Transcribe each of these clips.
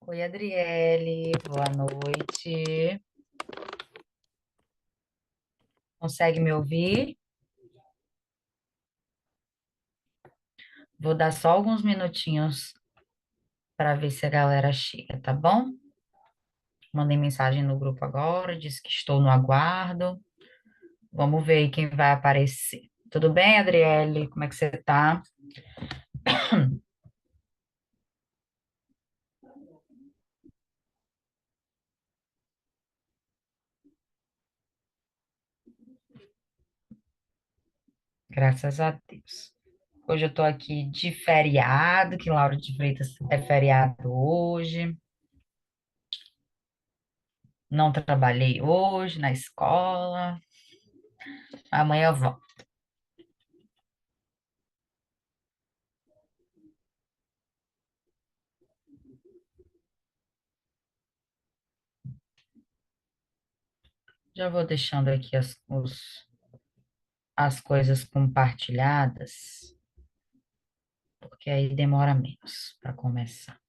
Oi, Adriele, boa noite. Consegue me ouvir? Vou dar só alguns minutinhos para ver se a galera chega, tá bom? Mandei mensagem no grupo agora, disse que estou no aguardo. Vamos ver aí quem vai aparecer. Tudo bem, Adriele? Como é que você tá? Graças a Deus. Hoje eu tô aqui de feriado, que Laura de Freitas é feriado hoje. Não trabalhei hoje na escola. Amanhã eu volto. Já vou deixando aqui as coisas compartilhadas, porque aí demora menos para começar.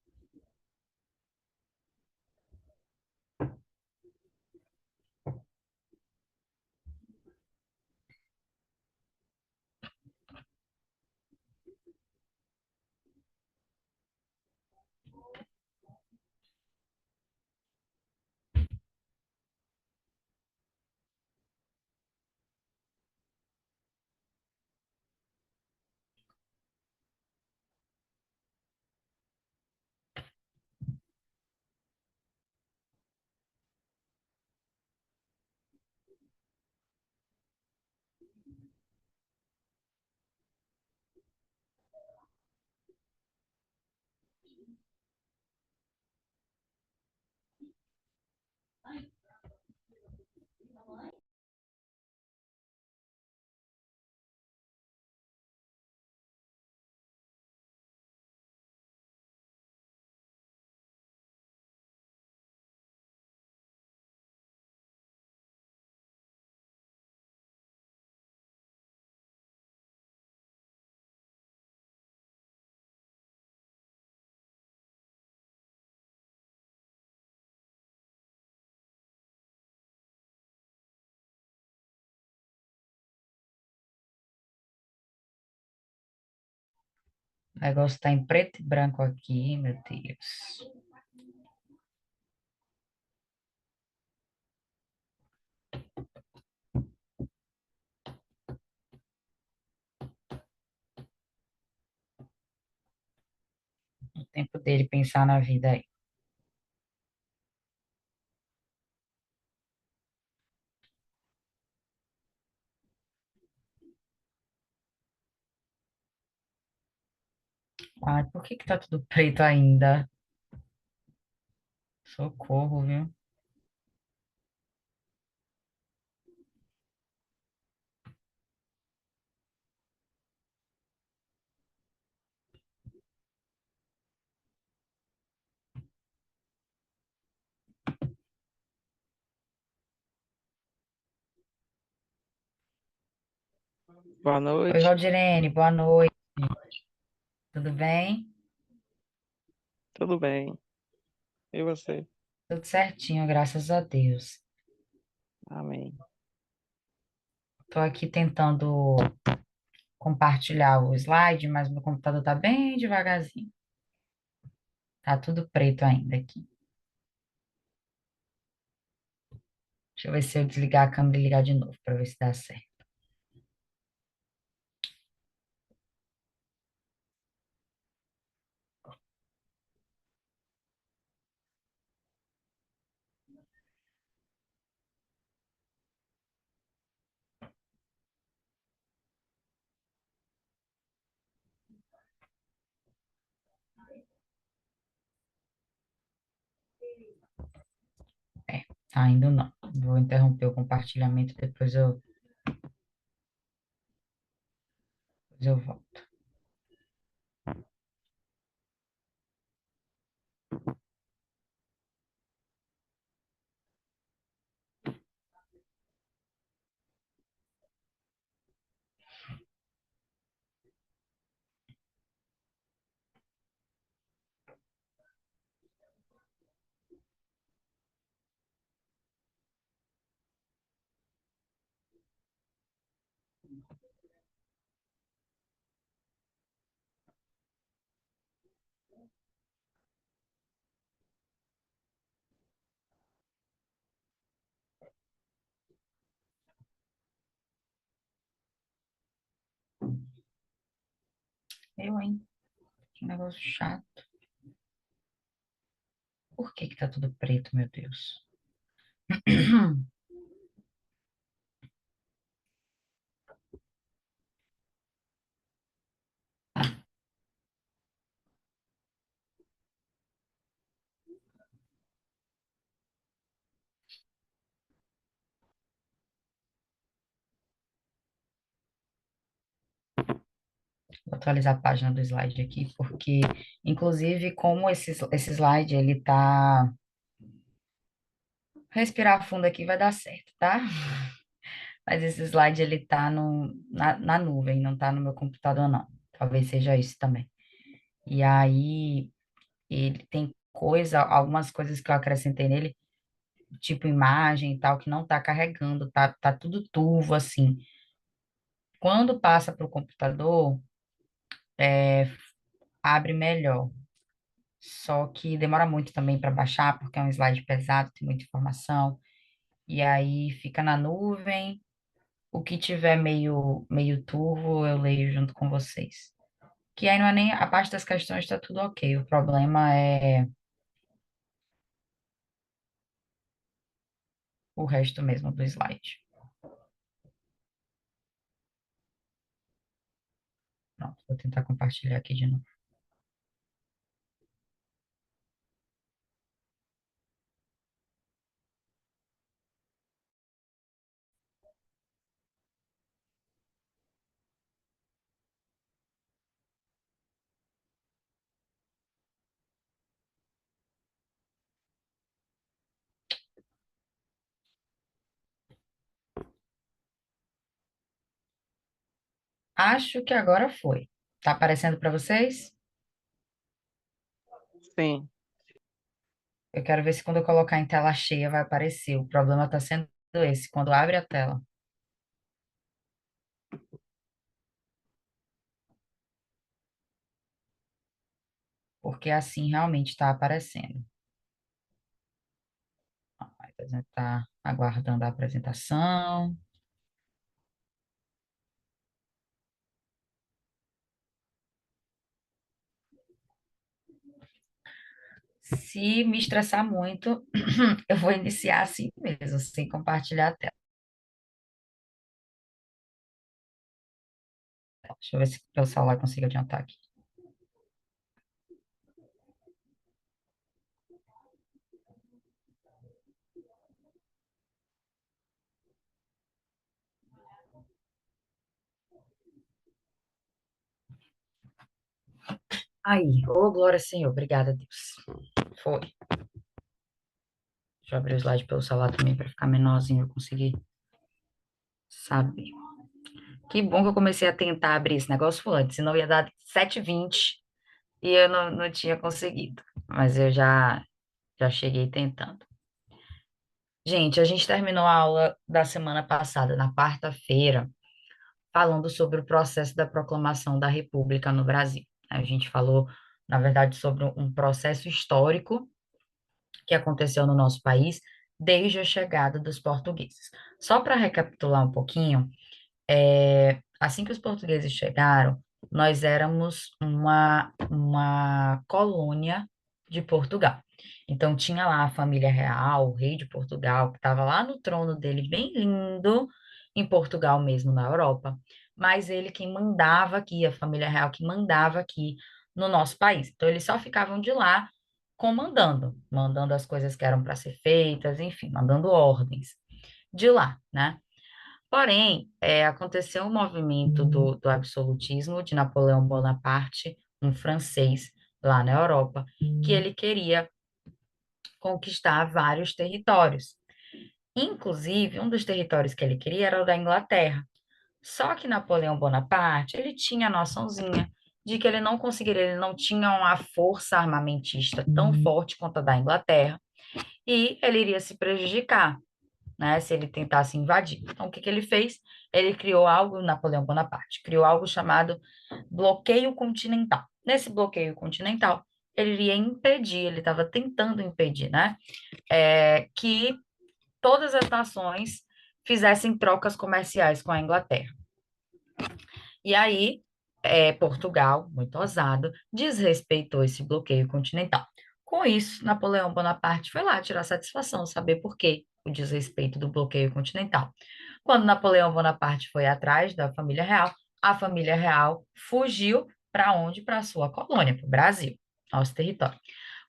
O negócio está em preto e branco aqui, meu Deus. O tempo dele pensar na vida aí. Ai, por que que tá tudo preto ainda? Socorro, viu? Boa Oi, noite, Valdirene, boa noite. Tudo bem? tudo bem? E você? Tudo certinho, graças a Deus. Amém. Tô aqui tentando compartilhar o slide, mas meu computador tá bem devagarzinho. Tá tudo preto ainda aqui. Deixa eu ver se eu desligar a câmera e ligar de novo para ver se dá certo. É, tá indo não. Vou interromper o compartilhamento, depois eu volto. Eu, hein? Que negócio chato. Por que que tá tudo preto, meu Deus? Vou atualizar a página do slide aqui, porque, inclusive, como esse slide, ele tá... Respirar fundo aqui vai dar certo, tá? Mas esse slide, ele tá na nuvem, não tá no meu computador, não. Talvez seja isso também. E aí, ele tem algumas coisas que eu acrescentei nele, tipo imagem e tal, que não tá carregando, tá tudo turvo, assim. Quando passa para o computador, abre melhor. Só que demora muito também para baixar, porque é um slide pesado, tem muita informação. E aí fica na nuvem. O que tiver meio turvo, eu leio junto com vocês. Que aí não é nem a parte das questões, está tudo ok. O problema é o resto mesmo do slide. Pronto, vou tentar compartilhar aqui de novo. Acho que agora foi. Tá aparecendo para vocês? Sim, Eu quero ver se quando eu colocar em tela cheia vai aparecer. O problema está sendo esse, quando abre a tela. Porque assim realmente está aparecendo. Vai apresentar, aguardando a apresentação. Se me estressar muito, eu vou iniciar assim mesmo, sem compartilhar a tela. Deixa eu ver se pelo celular consigo adiantar aqui. Aí, ô glória, Senhor, obrigada, Deus. Foi. Deixa eu abrir o slide pelo celular também para ficar menorzinho, eu conseguir saber. Que bom que eu comecei a tentar abrir esse negócio antes, senão ia dar 7h20 e eu não tinha conseguido. Mas eu já cheguei tentando. Gente, a gente terminou a aula da semana passada, na quarta-feira, falando sobre o processo da proclamação da República no Brasil. A gente falou, na verdade, sobre um processo histórico que aconteceu no nosso país desde a chegada dos portugueses. Só para recapitular um pouquinho, assim que os portugueses chegaram, nós éramos uma colônia de Portugal. Então, tinha lá a família real, o rei de Portugal, que estava lá no trono dele, bem lindo, em Portugal mesmo, na Europa. Mas ele quem mandava aqui, a família real que mandava aqui no nosso país. Então, eles só ficavam de lá comandando, mandando as coisas que eram para ser feitas, enfim, mandando ordens de lá, né? Porém, aconteceu um movimento do absolutismo de Napoleão Bonaparte, um francês lá na Europa, que ele queria conquistar vários territórios. Inclusive, um dos territórios que ele queria era o da Inglaterra. Só que Napoleão Bonaparte, ele tinha a noçãozinha de que ele não conseguiria, ele não tinha uma força armamentista tão forte quanto a da Inglaterra, e ele iria se prejudicar, né, se ele tentasse invadir. Então, o que que ele fez? Ele criou algo, Napoleão Bonaparte, criou algo chamado bloqueio continental. Nesse bloqueio continental, ele iria impedir, ele estava tentando impedir, né, que todas as nações fizessem trocas comerciais com a Inglaterra. E aí, Portugal, muito ousado, desrespeitou esse bloqueio continental. Com isso, Napoleão Bonaparte foi lá tirar satisfação, saber por que o desrespeito do bloqueio continental. Quando Napoleão Bonaparte foi atrás da família real, a família real fugiu para onde? Para a sua colônia, para o Brasil, nosso território.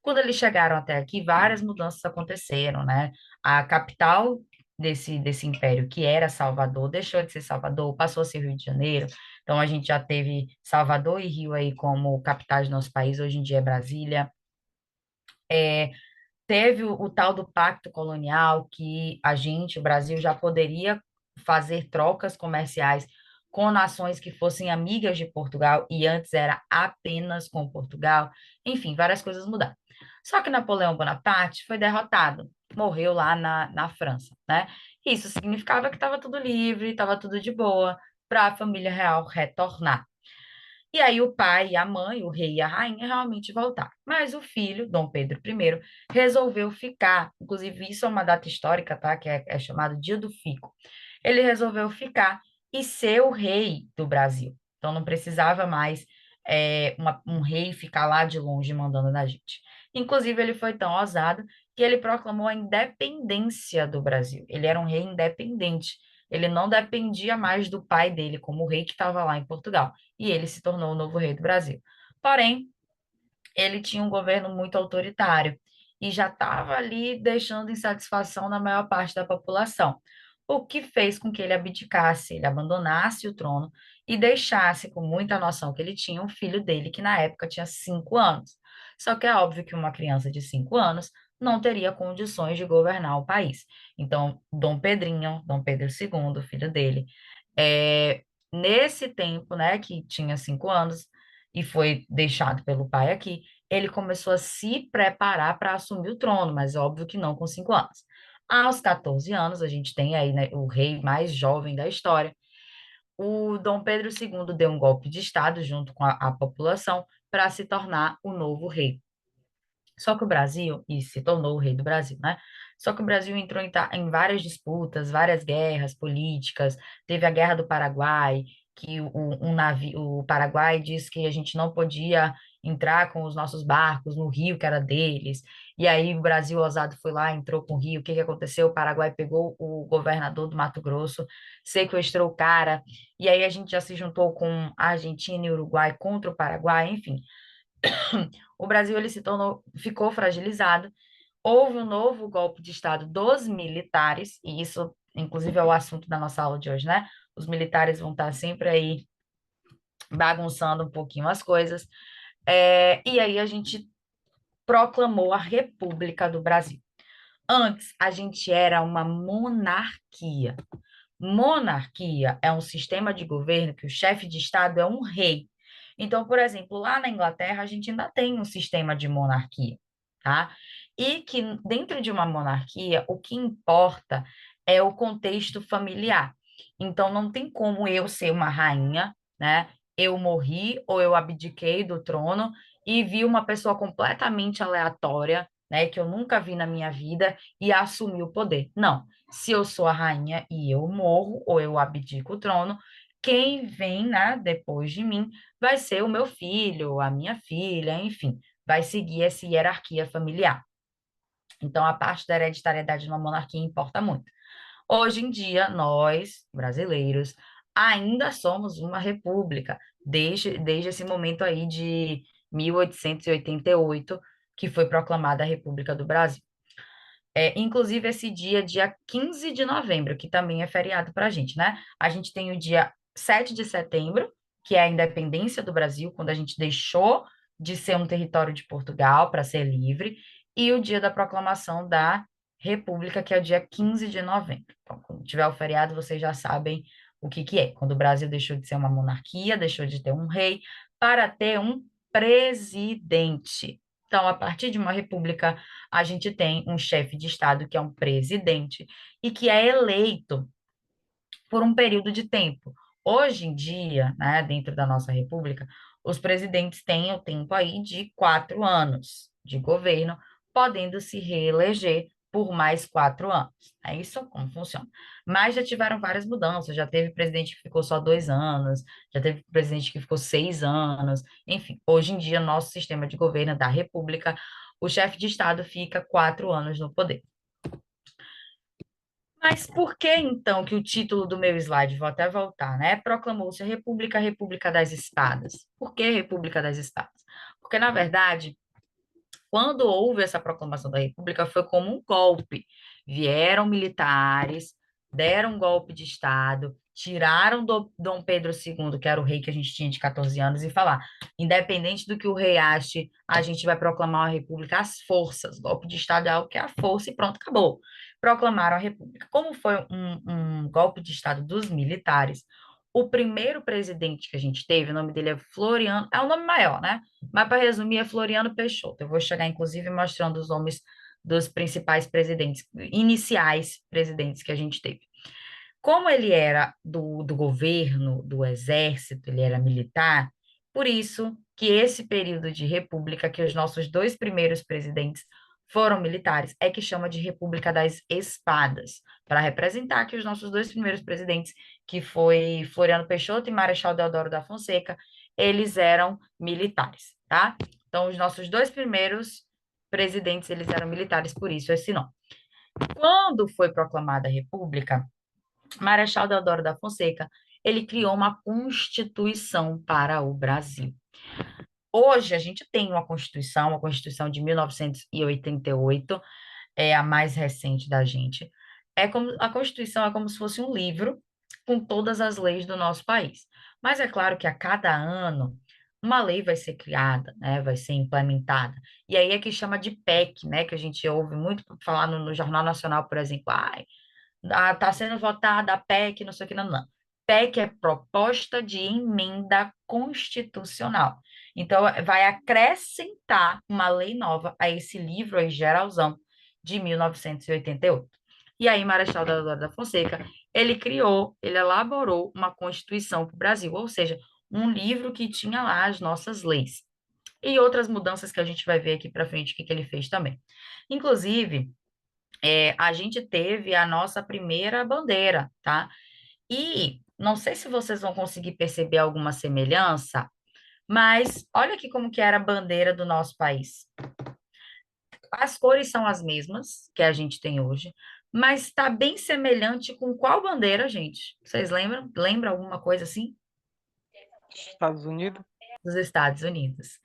Quando eles chegaram até aqui, várias mudanças aconteceram, né? A capital desse império, que era Salvador, deixou de ser Salvador, passou a ser Rio de Janeiro. Então, a gente já teve Salvador e Rio aí como capitais do nosso país, hoje em dia é Brasília. Teve o tal do pacto colonial, que a gente, o Brasil, já poderia fazer trocas comerciais com nações que fossem amigas de Portugal, e antes era apenas com Portugal. Enfim, várias coisas mudaram. Só que Napoleão Bonaparte foi derrotado, morreu lá na França, né? Isso significava que estava tudo livre, estava tudo de boa para a família real retornar. E aí o pai, a mãe, o rei e a rainha realmente voltaram. Mas o filho, Dom Pedro I, resolveu ficar. Inclusive, isso é uma data histórica, tá? Que é chamado Dia do Fico. Ele resolveu ficar e ser o rei do Brasil. Então não precisava mais um rei ficar lá de longe mandando na gente. Inclusive, ele foi tão ousado que ele proclamou a independência do Brasil. Ele era um rei independente. Ele não dependia mais do pai dele como rei que estava lá em Portugal, e ele se tornou o novo rei do Brasil. Porém, ele tinha um governo muito autoritário e já estava ali deixando insatisfação na maior parte da população, o que fez com que ele abdicasse, ele abandonasse o trono e deixasse, com muita noção que ele tinha, um filho dele que na época tinha 5 anos. Só que é óbvio que uma criança de 5 anos não teria condições de governar o país. Então, Dom Pedrinho, Dom Pedro II, filho dele, é, nesse tempo, né, que tinha 5 anos, e foi deixado pelo pai aqui, ele começou a se preparar para assumir o trono, mas óbvio que não com 5 anos. Aos 14 anos, a gente tem aí, né, o rei mais jovem da história. O Dom Pedro II deu um golpe de Estado junto com a população para se tornar o novo rei. Só que o Brasil, e se tornou o rei do Brasil, né? Só que o Brasil entrou em várias disputas, várias guerras políticas. Teve a Guerra do Paraguai, que um navio, o Paraguai disse que a gente não podia entrar com os nossos barcos no rio que era deles. E aí o Brasil ousado foi lá, entrou com o rio. O que que aconteceu? O Paraguai pegou o governador do Mato Grosso, sequestrou o cara. E aí a gente já se juntou com a Argentina e Uruguai contra o Paraguai, enfim. O Brasil ele se tornou, ficou fragilizado. Houve um novo golpe de Estado dos militares, e isso, inclusive, é o assunto da nossa aula de hoje, né? Os militares vão estar sempre aí bagunçando um pouquinho as coisas. E aí a gente proclamou a República do Brasil. Antes, a gente era uma monarquia. Monarquia é um sistema de governo que o chefe de Estado é um rei. Então, por exemplo, lá na Inglaterra, a gente ainda tem um sistema de monarquia, tá? E que dentro de uma monarquia, o que importa é o contexto familiar. Então, não tem como eu ser uma rainha, né? Eu morri ou eu abdiquei do trono e vi uma pessoa completamente aleatória, né, que eu nunca vi na minha vida e assumir o poder. Não. Se eu sou a rainha e eu morro ou eu abdico o trono, quem vem, né, depois de mim vai ser o meu filho, a minha filha, enfim, vai seguir essa hierarquia familiar. Então, a parte da hereditariedade numa monarquia importa muito. Hoje em dia, nós, brasileiros, ainda somos uma república, desde esse momento aí de 1888, que foi proclamada a República do Brasil. Inclusive, esse dia 15 de novembro, que também é feriado para a gente, né? A gente tem o dia 7 de setembro, que é a independência do Brasil, quando a gente deixou de ser um território de Portugal para ser livre, e o dia da proclamação da República, que é o dia 15 de novembro. Então, quando tiver o feriado, vocês já sabem o que que é. Quando o Brasil deixou de ser uma monarquia, deixou de ter um rei, para ter um presidente. Então, a partir de uma república, a gente tem um chefe de Estado que é um presidente e que é eleito por um período de tempo. Hoje em dia, né, dentro da nossa república, os presidentes têm o tempo aí de 4 anos de governo, podendo se reeleger por mais 4 anos. É isso como funciona. Mas já tiveram várias mudanças. Já teve presidente que ficou só 2 anos, já teve presidente que ficou 6 anos. Enfim, hoje em dia, nosso sistema de governo da República, o chefe de Estado fica 4 anos no poder. Mas por que então que o título do meu slide, vou até voltar, né? Proclamou-se a República, a República das Espadas. Por que República das Espadas? Porque, na verdade, quando houve essa proclamação da República, foi como um golpe. Vieram militares, deram um golpe de Estado, tiraram do Dom Pedro II, que era o rei que a gente tinha de 14 anos, e falar: independente do que o rei ache, a gente vai proclamar uma República às forças. Golpe de Estado é algo que é a força e pronto, acabou. Proclamaram a República. Como foi um golpe de Estado dos militares, o primeiro presidente que a gente teve, o nome dele é Floriano, é o nome maior, né? Mas para resumir, é Floriano Peixoto. Eu vou chegar, inclusive, mostrando os nomes dos principais presidentes, iniciais presidentes que a gente teve. Como ele era do governo, do exército, ele era militar, por isso que esse período de república, que os nossos dois primeiros presidentes foram militares, é que chama de República das Espadas, para representar que os nossos dois primeiros presidentes, que foi Floriano Peixoto e Marechal Deodoro da Fonseca, eles eram militares, tá? Então, os nossos dois primeiros presidentes, eles eram militares, por isso esse nome. Quando foi proclamada a República, Marechal Deodoro da Fonseca, ele criou uma constituição para o Brasil. Hoje a gente tem uma constituição, a Constituição de 1988, é a mais recente da gente. A Constituição é como se fosse um livro com todas as leis do nosso país. Mas é claro que a cada ano uma lei vai ser criada, né, vai ser implementada. E aí é que chama de PEC, né, que a gente ouve muito falar no Jornal Nacional, por exemplo, está sendo votada a PEC, não sei o que, não, não. PEC é proposta de emenda constitucional. Então, vai acrescentar uma lei nova a esse livro aí, geralzão, de 1988. E aí, Marechal Deodoro da Fonseca, ele elaborou uma Constituição para o Brasil, ou seja, um livro que tinha lá as nossas leis. E outras mudanças que a gente vai ver aqui para frente, o que que ele fez também. Inclusive, a gente teve a nossa primeira bandeira, tá? E não sei se vocês vão conseguir perceber alguma semelhança, mas olha aqui como que era a bandeira do nosso país. As cores são as mesmas que a gente tem hoje, mas está bem semelhante com qual bandeira, gente? Vocês lembram? Lembra alguma coisa assim? Estados Unidos? Dos Estados Unidos.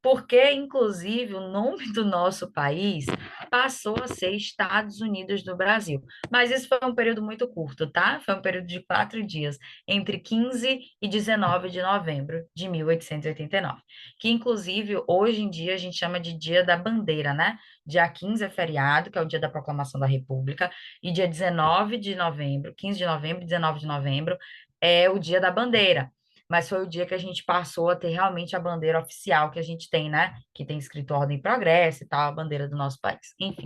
Porque, inclusive, o nome do nosso país passou a ser Estados Unidos do Brasil. Mas isso foi um período muito curto, tá? Foi um período de 4 dias, entre 15 e 19 de novembro de 1889. Que, inclusive, hoje em dia a gente chama de Dia da Bandeira, né? Dia 15 é feriado, que é o dia da proclamação da República, e dia 19 de novembro, 15 de novembro, 19 de novembro, é o Dia da Bandeira, mas foi o dia que a gente passou a ter realmente a bandeira oficial que a gente tem, né? Que tem escrito Ordem e Progresso e tal, a bandeira do nosso país. Enfim.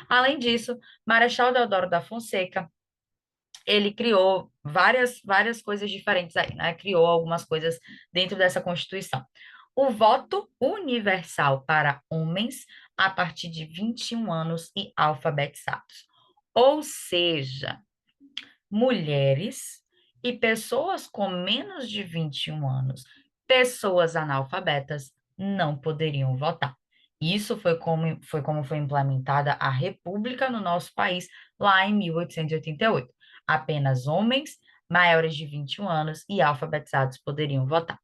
Além disso, Marechal Deodoro da Fonseca, ele criou várias coisas diferentes aí, né? Criou algumas coisas dentro dessa Constituição. O voto universal para homens a partir de 21 anos e alfabetizados. Ou seja, mulheres e pessoas com menos de 21 anos, pessoas analfabetas, não poderiam votar. Isso foi como foi implementada a República no nosso país lá em 1888. Apenas homens maiores de 21 anos e alfabetizados poderiam votar.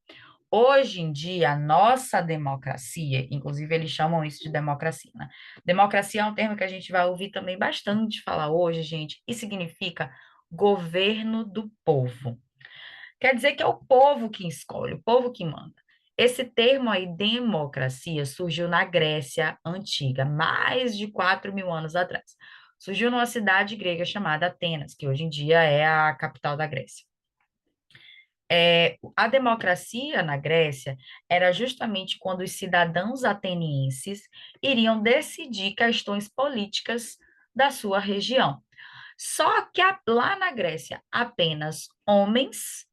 Hoje em dia, a nossa democracia, inclusive eles chamam isso de democracia, né? Democracia é um termo que a gente vai ouvir também bastante falar hoje, gente, e significa governo do povo. Quer dizer que é o povo que escolhe, o povo que manda. Esse termo aí, democracia, surgiu na Grécia Antiga, mais de 4.000 anos atrás. Surgiu numa cidade grega chamada Atenas, que hoje em dia é a capital da Grécia. A democracia na Grécia era justamente quando os cidadãos atenienses iriam decidir questões políticas da sua região. Só que lá na Grécia, apenas homens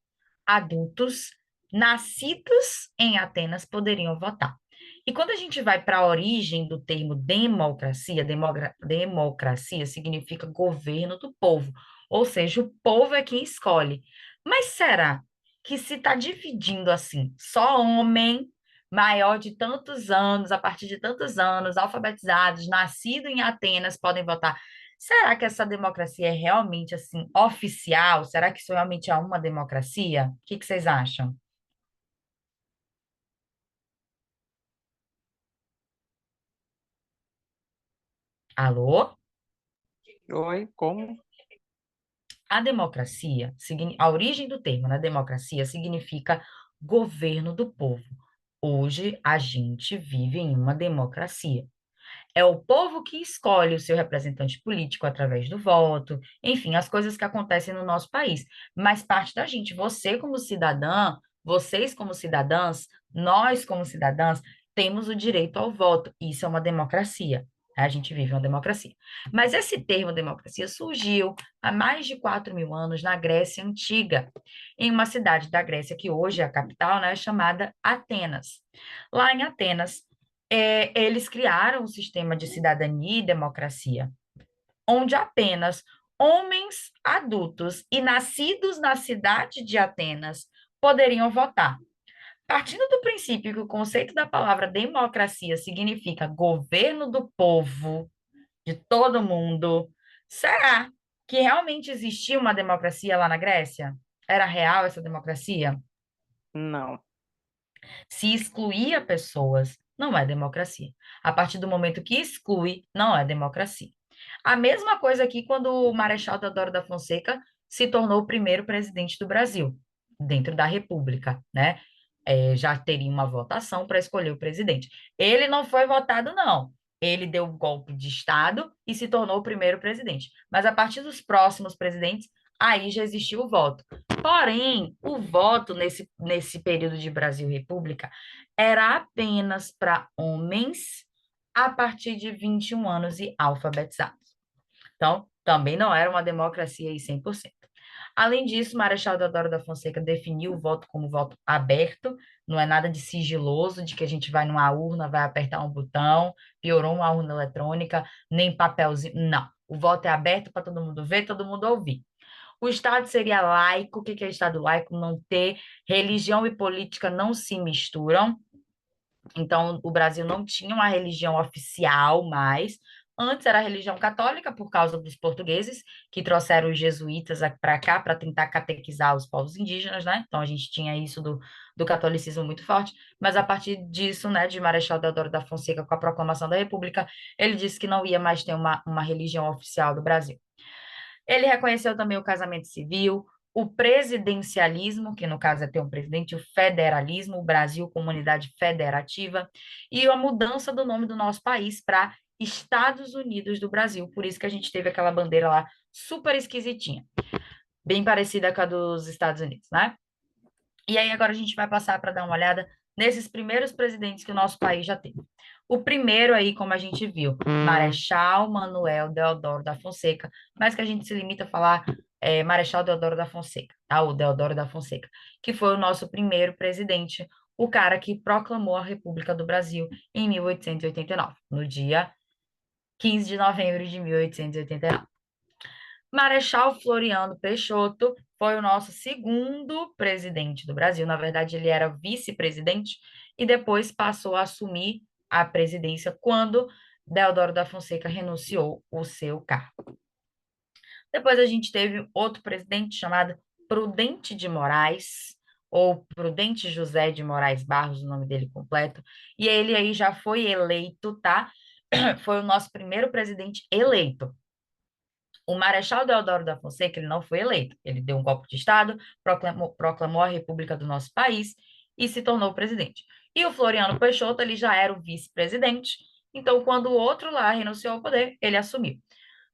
adultos nascidos em Atenas poderiam votar. E quando a gente vai para a origem do termo democracia, democracia significa governo do povo, ou seja, o povo é quem escolhe. Mas será que se está dividindo assim, só homem maior de tantos anos, a partir de tantos anos, alfabetizados, nascido em Atenas, podem votar? Será que essa democracia é realmente assim oficial? Será que isso realmente é uma democracia? O que que vocês acham? Alô? Oi, como? A democracia, a origem do termo, né, democracia significa governo do povo. Hoje a gente vive em uma democracia. É o povo que escolhe o seu representante político através do voto, enfim, as coisas que acontecem no nosso país. Mas parte da gente, você como cidadã, vocês como cidadãs, nós como cidadãs, temos o direito ao voto. Isso é uma democracia. A gente vive uma democracia. Mas esse termo democracia surgiu há mais de 4.000 anos na Grécia Antiga, em uma cidade da Grécia que hoje é a capital, né, chamada Atenas. Lá em Atenas, eles criaram um sistema de cidadania e democracia, onde apenas homens adultos e nascidos na cidade de Atenas poderiam votar. Partindo do princípio que o conceito da palavra democracia significa governo do povo, de todo mundo, será que realmente existia uma democracia lá na Grécia? Era real essa democracia? Não. Se excluía pessoas, não é democracia. A partir do momento que exclui, não é democracia. A mesma coisa aqui quando o Marechal Deodoro da Fonseca se tornou o primeiro presidente do Brasil, dentro da República, né? Já teria uma votação para escolher o presidente. Ele não foi votado, não. Ele deu um golpe de Estado e se tornou o primeiro presidente. Mas a partir dos próximos presidentes, aí já existiu o voto. Porém, o voto nesse período de Brasil República era apenas para homens a partir de 21 anos e alfabetizados. Então, também não era uma democracia aí 100%. Além disso, Marechal Deodoro da Fonseca definiu o voto como voto aberto, não é nada de sigiloso, de que a gente vai numa urna, vai apertar um botão, piorou uma urna eletrônica, nem papelzinho. Não. O voto é aberto para todo mundo ver, todo mundo ouvir. O Estado seria laico. O que que é Estado laico? Não ter religião e política não se misturam. Então, o Brasil não tinha uma religião oficial mais. Antes era a religião católica, por causa dos portugueses, que trouxeram os jesuítas para cá para tentar catequizar os povos indígenas, né? Então, a gente tinha isso do catolicismo muito forte. Mas a partir disso, né, de Marechal Deodoro da Fonseca, com a proclamação da República, ele disse que não ia mais ter uma religião oficial do Brasil. Ele reconheceu também o casamento civil, o presidencialismo, que no caso é ter um presidente, o federalismo, o Brasil, comunidade federativa, e a mudança do nome do nosso país para Estados Unidos do Brasil. Por isso que a gente teve aquela bandeira lá super esquisitinha, bem parecida com a dos Estados Unidos, né? E aí agora a gente vai passar para dar uma olhada nesses primeiros presidentes que o nosso país já teve. O primeiro aí, como a gente viu, Marechal Manuel Deodoro da Fonseca, mas que a gente se limita a falar Marechal Deodoro da Fonseca, tá? O Deodoro da Fonseca, que foi o nosso primeiro presidente, o cara que proclamou a República do Brasil em 1889, no dia 15 de novembro de 1889. Marechal Floriano Peixoto foi o nosso segundo presidente do Brasil. Na verdade, ele era vice-presidente e depois passou a assumir a presidência quando Deodoro da Fonseca renunciou o seu cargo. Depois a gente teve outro presidente chamado Prudente de Moraes, ou Prudente José de Moraes Barros, o nome dele completo, e ele aí já foi eleito, tá? Foi o nosso primeiro presidente eleito. O Marechal Deodoro da Fonseca, ele não foi eleito. Ele deu um golpe de Estado, proclamou a República do nosso país e se tornou presidente. E o Floriano Peixoto, ele já era o vice-presidente. Então, quando o outro lá renunciou ao poder, ele assumiu.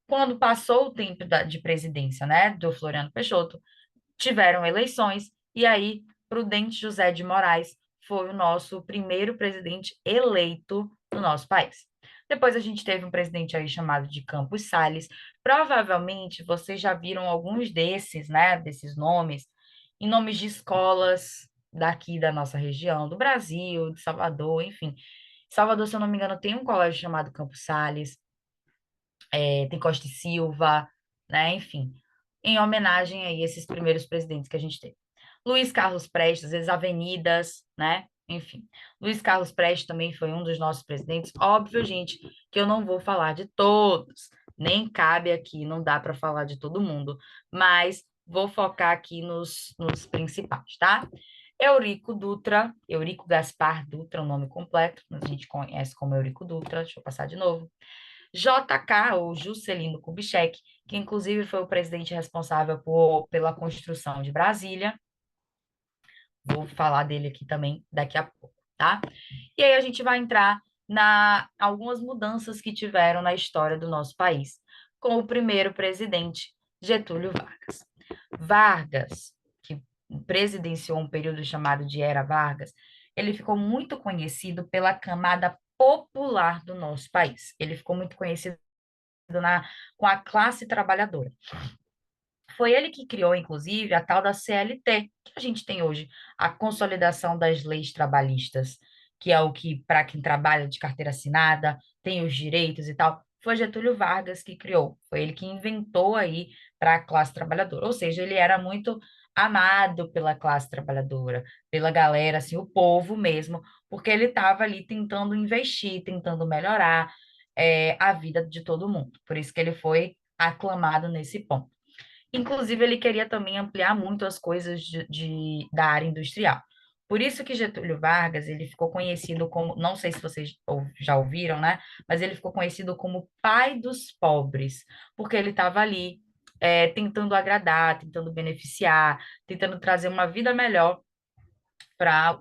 Quando passou o tempo de presidência, né, do Floriano Peixoto, tiveram eleições e aí Prudente José de Moraes foi o nosso primeiro presidente eleito no nosso país. Depois a gente teve um presidente aí chamado de Campos Salles. Provavelmente vocês já viram alguns desses, né, desses nomes, em nomes de escolas daqui da nossa região, do Brasil, de Salvador, enfim. Salvador, se eu não me engano, tem um colégio chamado Campos Sales, tem Costa e Silva, né? Enfim, em homenagem aí a esses primeiros presidentes que a gente teve. Luiz Carlos Prestes, as avenidas, né? Enfim, Luiz Carlos Prestes também foi um dos nossos presidentes. Óbvio, gente, que eu não vou falar de todos, nem cabe aqui, não dá para falar de todo mundo, mas vou focar aqui nos principais, tá? Eurico Dutra, Eurico Gaspar Dutra, o nome completo, mas a gente conhece como Eurico Dutra, deixa eu passar de novo. JK, ou Juscelino Kubitschek, que inclusive foi o presidente responsável pela construção de Brasília. Vou falar dele aqui também daqui a pouco, tá? E aí a gente vai entrar na algumas mudanças que tiveram na história do nosso país, com o primeiro presidente, Getúlio Vargas. Vargas, que presidenciou um período chamado de Era Vargas, ele ficou muito conhecido pela camada popular do nosso país. Ele ficou muito conhecido com a classe trabalhadora. Foi ele que criou, inclusive, a tal da CLT, que a gente tem hoje, a Consolidação das Leis Trabalhistas, que é o que, para quem trabalha de carteira assinada, tem os direitos e tal. Foi Getúlio Vargas que criou, foi ele que inventou aí para a classe trabalhadora. Ou seja, ele era muito amado pela classe trabalhadora, pela galera, assim, o povo mesmo, porque ele estava ali tentando investir, tentando melhorar, a vida de todo mundo. Por isso que ele foi aclamado nesse ponto. Inclusive, ele queria também ampliar muito as coisas da área industrial. Por isso que Getúlio Vargas, ele ficou conhecido como, não sei se vocês já ouviram, né? Mas ele ficou conhecido como pai dos pobres, porque ele estava ali, tentando agradar, tentando beneficiar, tentando trazer uma vida melhor para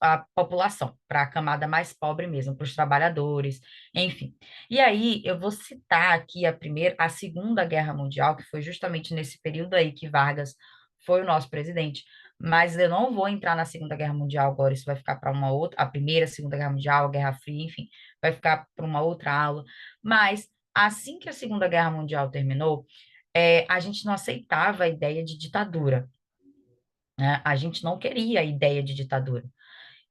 a população, para a camada mais pobre mesmo, para os trabalhadores, enfim. E aí eu vou citar aqui a Segunda Guerra Mundial, que foi justamente nesse período aí que Vargas foi o nosso presidente, mas eu não vou entrar na Segunda Guerra Mundial agora, isso vai ficar para uma outra, a Primeira, Segunda Guerra Mundial, a Guerra Fria, enfim, vai ficar para uma outra aula. Mas assim que a Segunda Guerra Mundial terminou, a gente não aceitava a ideia de ditadura, né? A gente não queria a ideia de ditadura.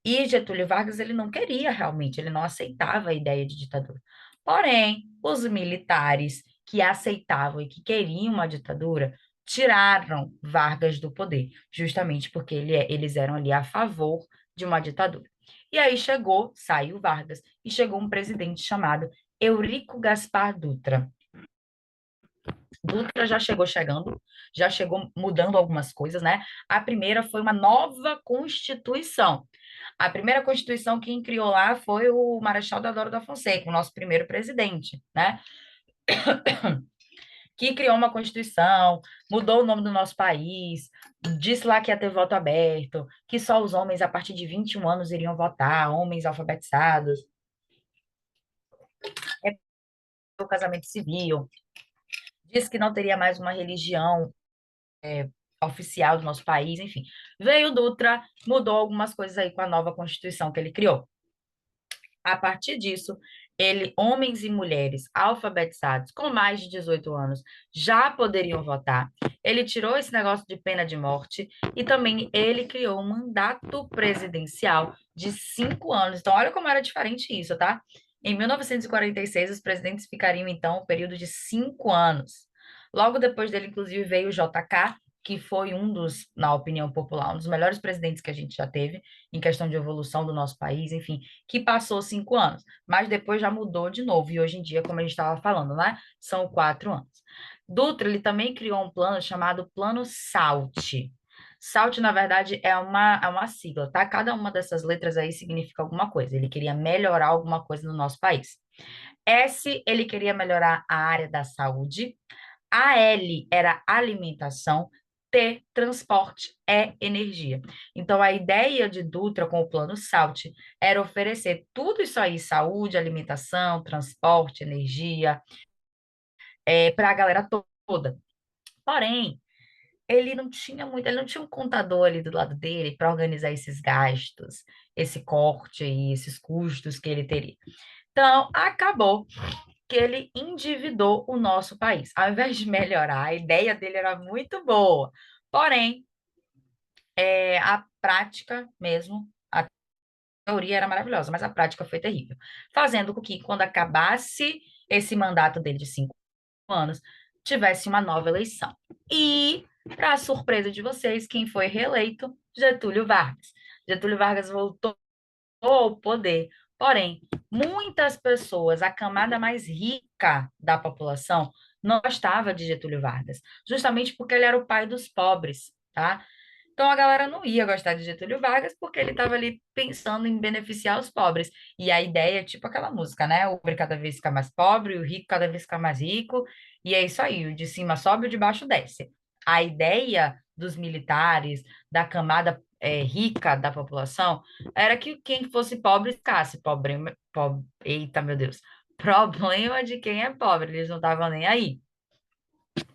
E Getúlio Vargas, ele não queria realmente, ele não aceitava a ideia de ditadura. Porém, os militares que aceitavam e que queriam uma ditadura tiraram Vargas do poder, justamente porque eles eram ali a favor de uma ditadura. E aí saiu Vargas, e chegou um presidente chamado Eurico Gaspar Dutra. Dutra já chegou mudando algumas coisas, né? A primeira foi uma nova Constituição. A primeira Constituição quem criou lá foi o Marechal Deodoro da Fonseca, o nosso primeiro presidente, né? Que criou uma Constituição, mudou o nome do nosso país, disse lá que ia ter voto aberto, que só os homens a partir de 21 anos iriam votar, homens alfabetizados, o casamento civil, disse que não teria mais uma religião oficial do nosso país, enfim. Veio o Dutra, mudou algumas coisas aí com a nova Constituição que ele criou. A partir disso, homens e mulheres alfabetizados com mais de 18 anos já poderiam votar. Ele tirou esse negócio de pena de morte e também ele criou um mandato presidencial de 5 anos. Então, olha como era diferente isso, tá? Em 1946, os presidentes ficariam, então, um período de 5 anos. Logo depois dele, inclusive, veio o JK, que foi na opinião popular, um dos melhores presidentes que a gente já teve em questão de evolução do nosso país, enfim, que passou 5 anos, mas depois já mudou de novo, e hoje em dia, como a gente estava falando, né, são 4 anos. Dutra, ele também criou um plano chamado Plano SALT. SALT, na verdade, é uma sigla, tá? Cada uma dessas letras aí significa alguma coisa. Ele queria melhorar alguma coisa no nosso país. S, ele queria melhorar a área da saúde. A L era alimentação. T, transporte, E, energia. Então, a ideia de Dutra com o plano SALT era oferecer tudo isso aí, saúde, alimentação, transporte, energia, para a galera toda. Porém, ele não tinha um contador ali do lado dele para organizar esses gastos, esse corte e esses custos que ele teria. Então, acabou que ele endividou o nosso país. Ao invés de melhorar, a ideia dele era muito boa. Porém, a prática mesmo, teoria era maravilhosa, mas a prática foi terrível, fazendo com que, quando acabasse esse mandato dele de 5 anos, tivesse uma nova eleição. E, para surpresa de vocês, quem foi reeleito? Getúlio Vargas. Getúlio Vargas voltou ao poder. Porém, muitas pessoas, a camada mais rica da população, não gostava de Getúlio Vargas, justamente porque ele era o pai dos pobres, tá? Então a galera não ia gostar de Getúlio Vargas porque ele estava ali pensando em beneficiar os pobres. E a ideia é tipo aquela música, né? O pobre cada vez fica mais pobre, o rico cada vez fica mais rico, e é isso aí, o de cima sobe, o de baixo desce. A ideia dos militares, da camada rica da população, era que quem fosse pobre ficasse. Eita, meu Deus. Problema de quem é pobre, eles não estavam nem aí.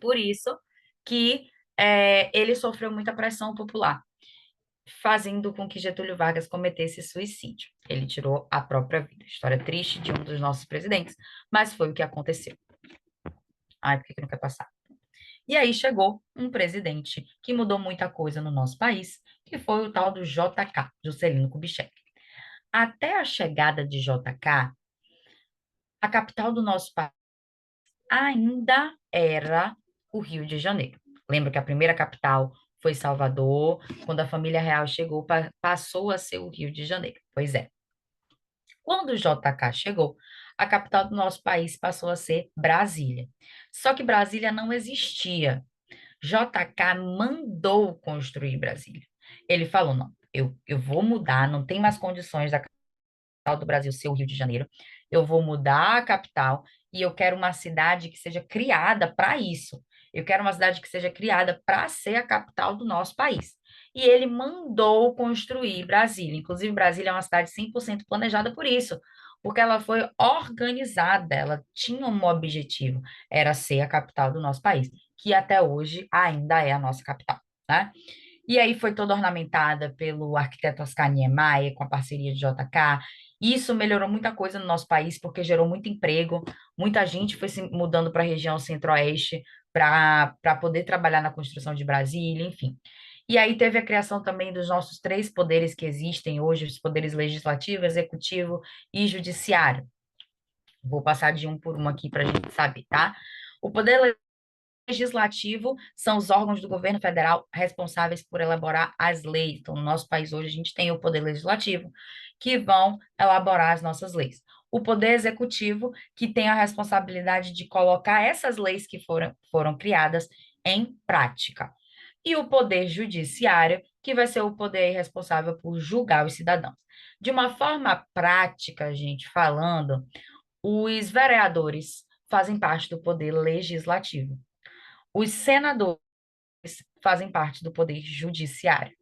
Por isso que ele sofreu muita pressão popular, fazendo com que Getúlio Vargas cometesse suicídio. Ele tirou a própria vida. História triste de um dos nossos presidentes, mas foi o que aconteceu. Ai, por que que não quer passar? E aí chegou um presidente que mudou muita coisa no nosso país, que foi o tal do JK, Juscelino Kubitschek. Até a chegada de JK, a capital do nosso país ainda era o Rio de Janeiro. Lembro que a primeira capital foi Salvador, quando a família real chegou, passou a ser o Rio de Janeiro. Pois é. Quando o JK chegou, a capital do nosso país passou a ser Brasília. Só que Brasília não existia. JK mandou construir Brasília. Ele falou: não, eu vou mudar, não tem mais condições da capital do Brasil ser o Rio de Janeiro. Eu vou mudar a capital e eu quero uma cidade que seja criada para isso. Eu quero uma cidade que seja criada para ser a capital do nosso país. E ele mandou construir Brasília. Inclusive, Brasília é uma cidade 100% planejada por isso, porque ela foi organizada, ela tinha um objetivo, era ser a capital do nosso país, que até hoje ainda é a nossa capital, né? E aí foi toda ornamentada pelo arquiteto Oscar Niemeyer, com a parceria de JK. Isso melhorou muita coisa no nosso país, porque gerou muito emprego, muita gente foi se mudando para a região centro-oeste para poder trabalhar na construção de Brasília, enfim. E aí teve a criação também dos nossos três poderes que existem hoje, os poderes legislativo, executivo e judiciário. Vou passar de um por um aqui para a gente saber, tá? O poder legislativo são os órgãos do governo federal responsáveis por elaborar as leis. Então, no nosso país hoje, a gente tem o poder legislativo, que vão elaborar as nossas leis. O poder executivo, que tem a responsabilidade de colocar essas leis que foram criadas em prática. E o poder judiciário, que vai ser o poder responsável por julgar os cidadãos. De uma forma prática, gente, falando, os vereadores fazem parte do poder legislativo. Os senadores fazem parte do poder judiciário,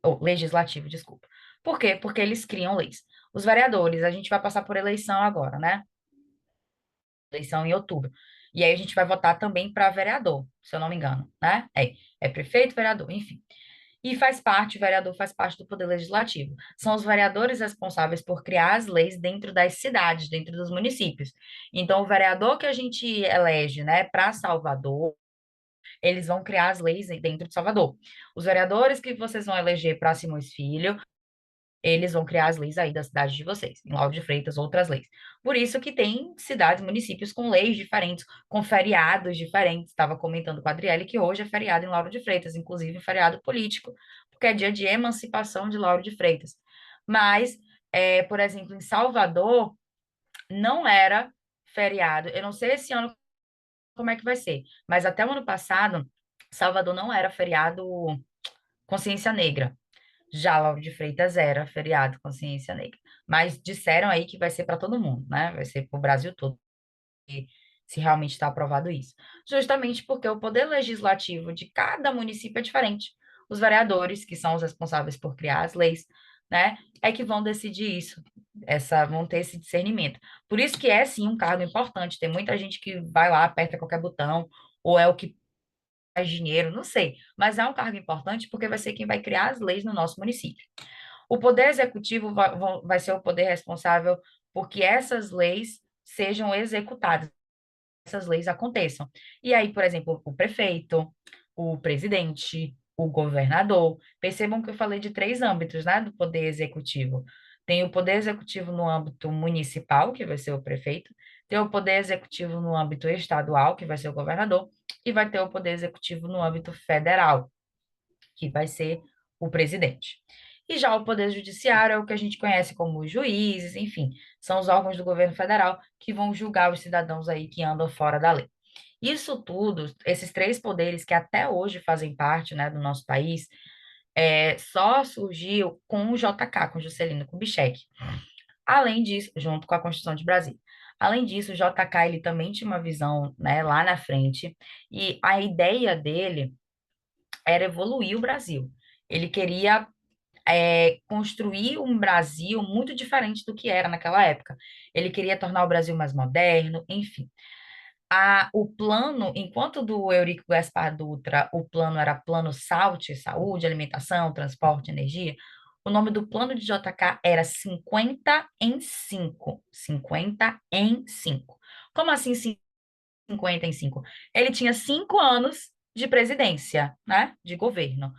ou legislativo, desculpa. Por quê? Porque eles criam leis. Os vereadores, a gente vai passar por eleição agora, né? Eleição em outubro. E aí a gente vai votar também para vereador, se eu não me engano, né? É prefeito, vereador, enfim. E faz parte, o vereador faz parte do poder legislativo. São os vereadores responsáveis por criar as leis dentro das cidades, dentro dos municípios. Então, o vereador que a gente elege, né, para Salvador, eles vão criar as leis dentro de Salvador. Os vereadores que vocês vão eleger para Simões Filho, eles vão criar as leis aí da cidade de vocês, em Lauro de Freitas, outras leis. Por isso que tem cidades, municípios com leis diferentes, com feriados diferentes. Estava comentando com a Adriele que hoje é feriado em Lauro de Freitas, inclusive feriado político, porque é dia de emancipação de Lauro de Freitas. Mas, por exemplo, em Salvador, não era feriado. Eu não sei esse ano como é que vai ser. Mas até o ano passado, Salvador não era feriado Consciência Negra. Já Lauro de Freitas era feriado Consciência Negra. Mas disseram aí que vai ser para todo mundo, né? Vai ser para o Brasil todo, se realmente está aprovado isso. Justamente porque o poder legislativo de cada município é diferente. Os vereadores, que são os responsáveis por criar as leis, né, é que vão decidir isso, vão ter esse discernimento. Por isso que é sim um cargo importante. Tem muita gente que vai lá, aperta qualquer botão, ou é o que faz dinheiro, não sei, mas é um cargo importante porque vai ser quem vai criar as leis no nosso município. O poder executivo vai ser o poder responsável por que essas leis sejam executadas, essas leis aconteçam. E aí, por exemplo, o prefeito, o presidente, o governador, percebam que eu falei de três âmbitos, né, do poder executivo. Tem o poder executivo no âmbito municipal, que vai ser o prefeito, tem o poder executivo no âmbito estadual, que vai ser o governador, e vai ter o poder executivo no âmbito federal, que vai ser o presidente. E já o poder judiciário é o que a gente conhece como os juízes, enfim, são os órgãos do governo federal que vão julgar os cidadãos aí que andam fora da lei. Isso tudo, esses três poderes que até hoje fazem parte, né, do nosso país, só surgiu com o JK, com Juscelino Kubitschek. Além disso, junto com a Constituição de Brasília. Além disso, o JK ele também tinha uma visão, né, lá na frente, e a ideia dele era evoluir o Brasil. Ele queria construir um Brasil muito diferente do que era naquela época. Ele queria tornar o Brasil mais moderno, enfim. O plano, enquanto do Eurico Gaspar Dutra, o plano era Plano SALT, saúde, alimentação, transporte, energia, o nome do plano de JK era 50 em 5. 50 em 5. Como assim 50 em 5? Ele tinha 5 anos de presidência, né, de governo.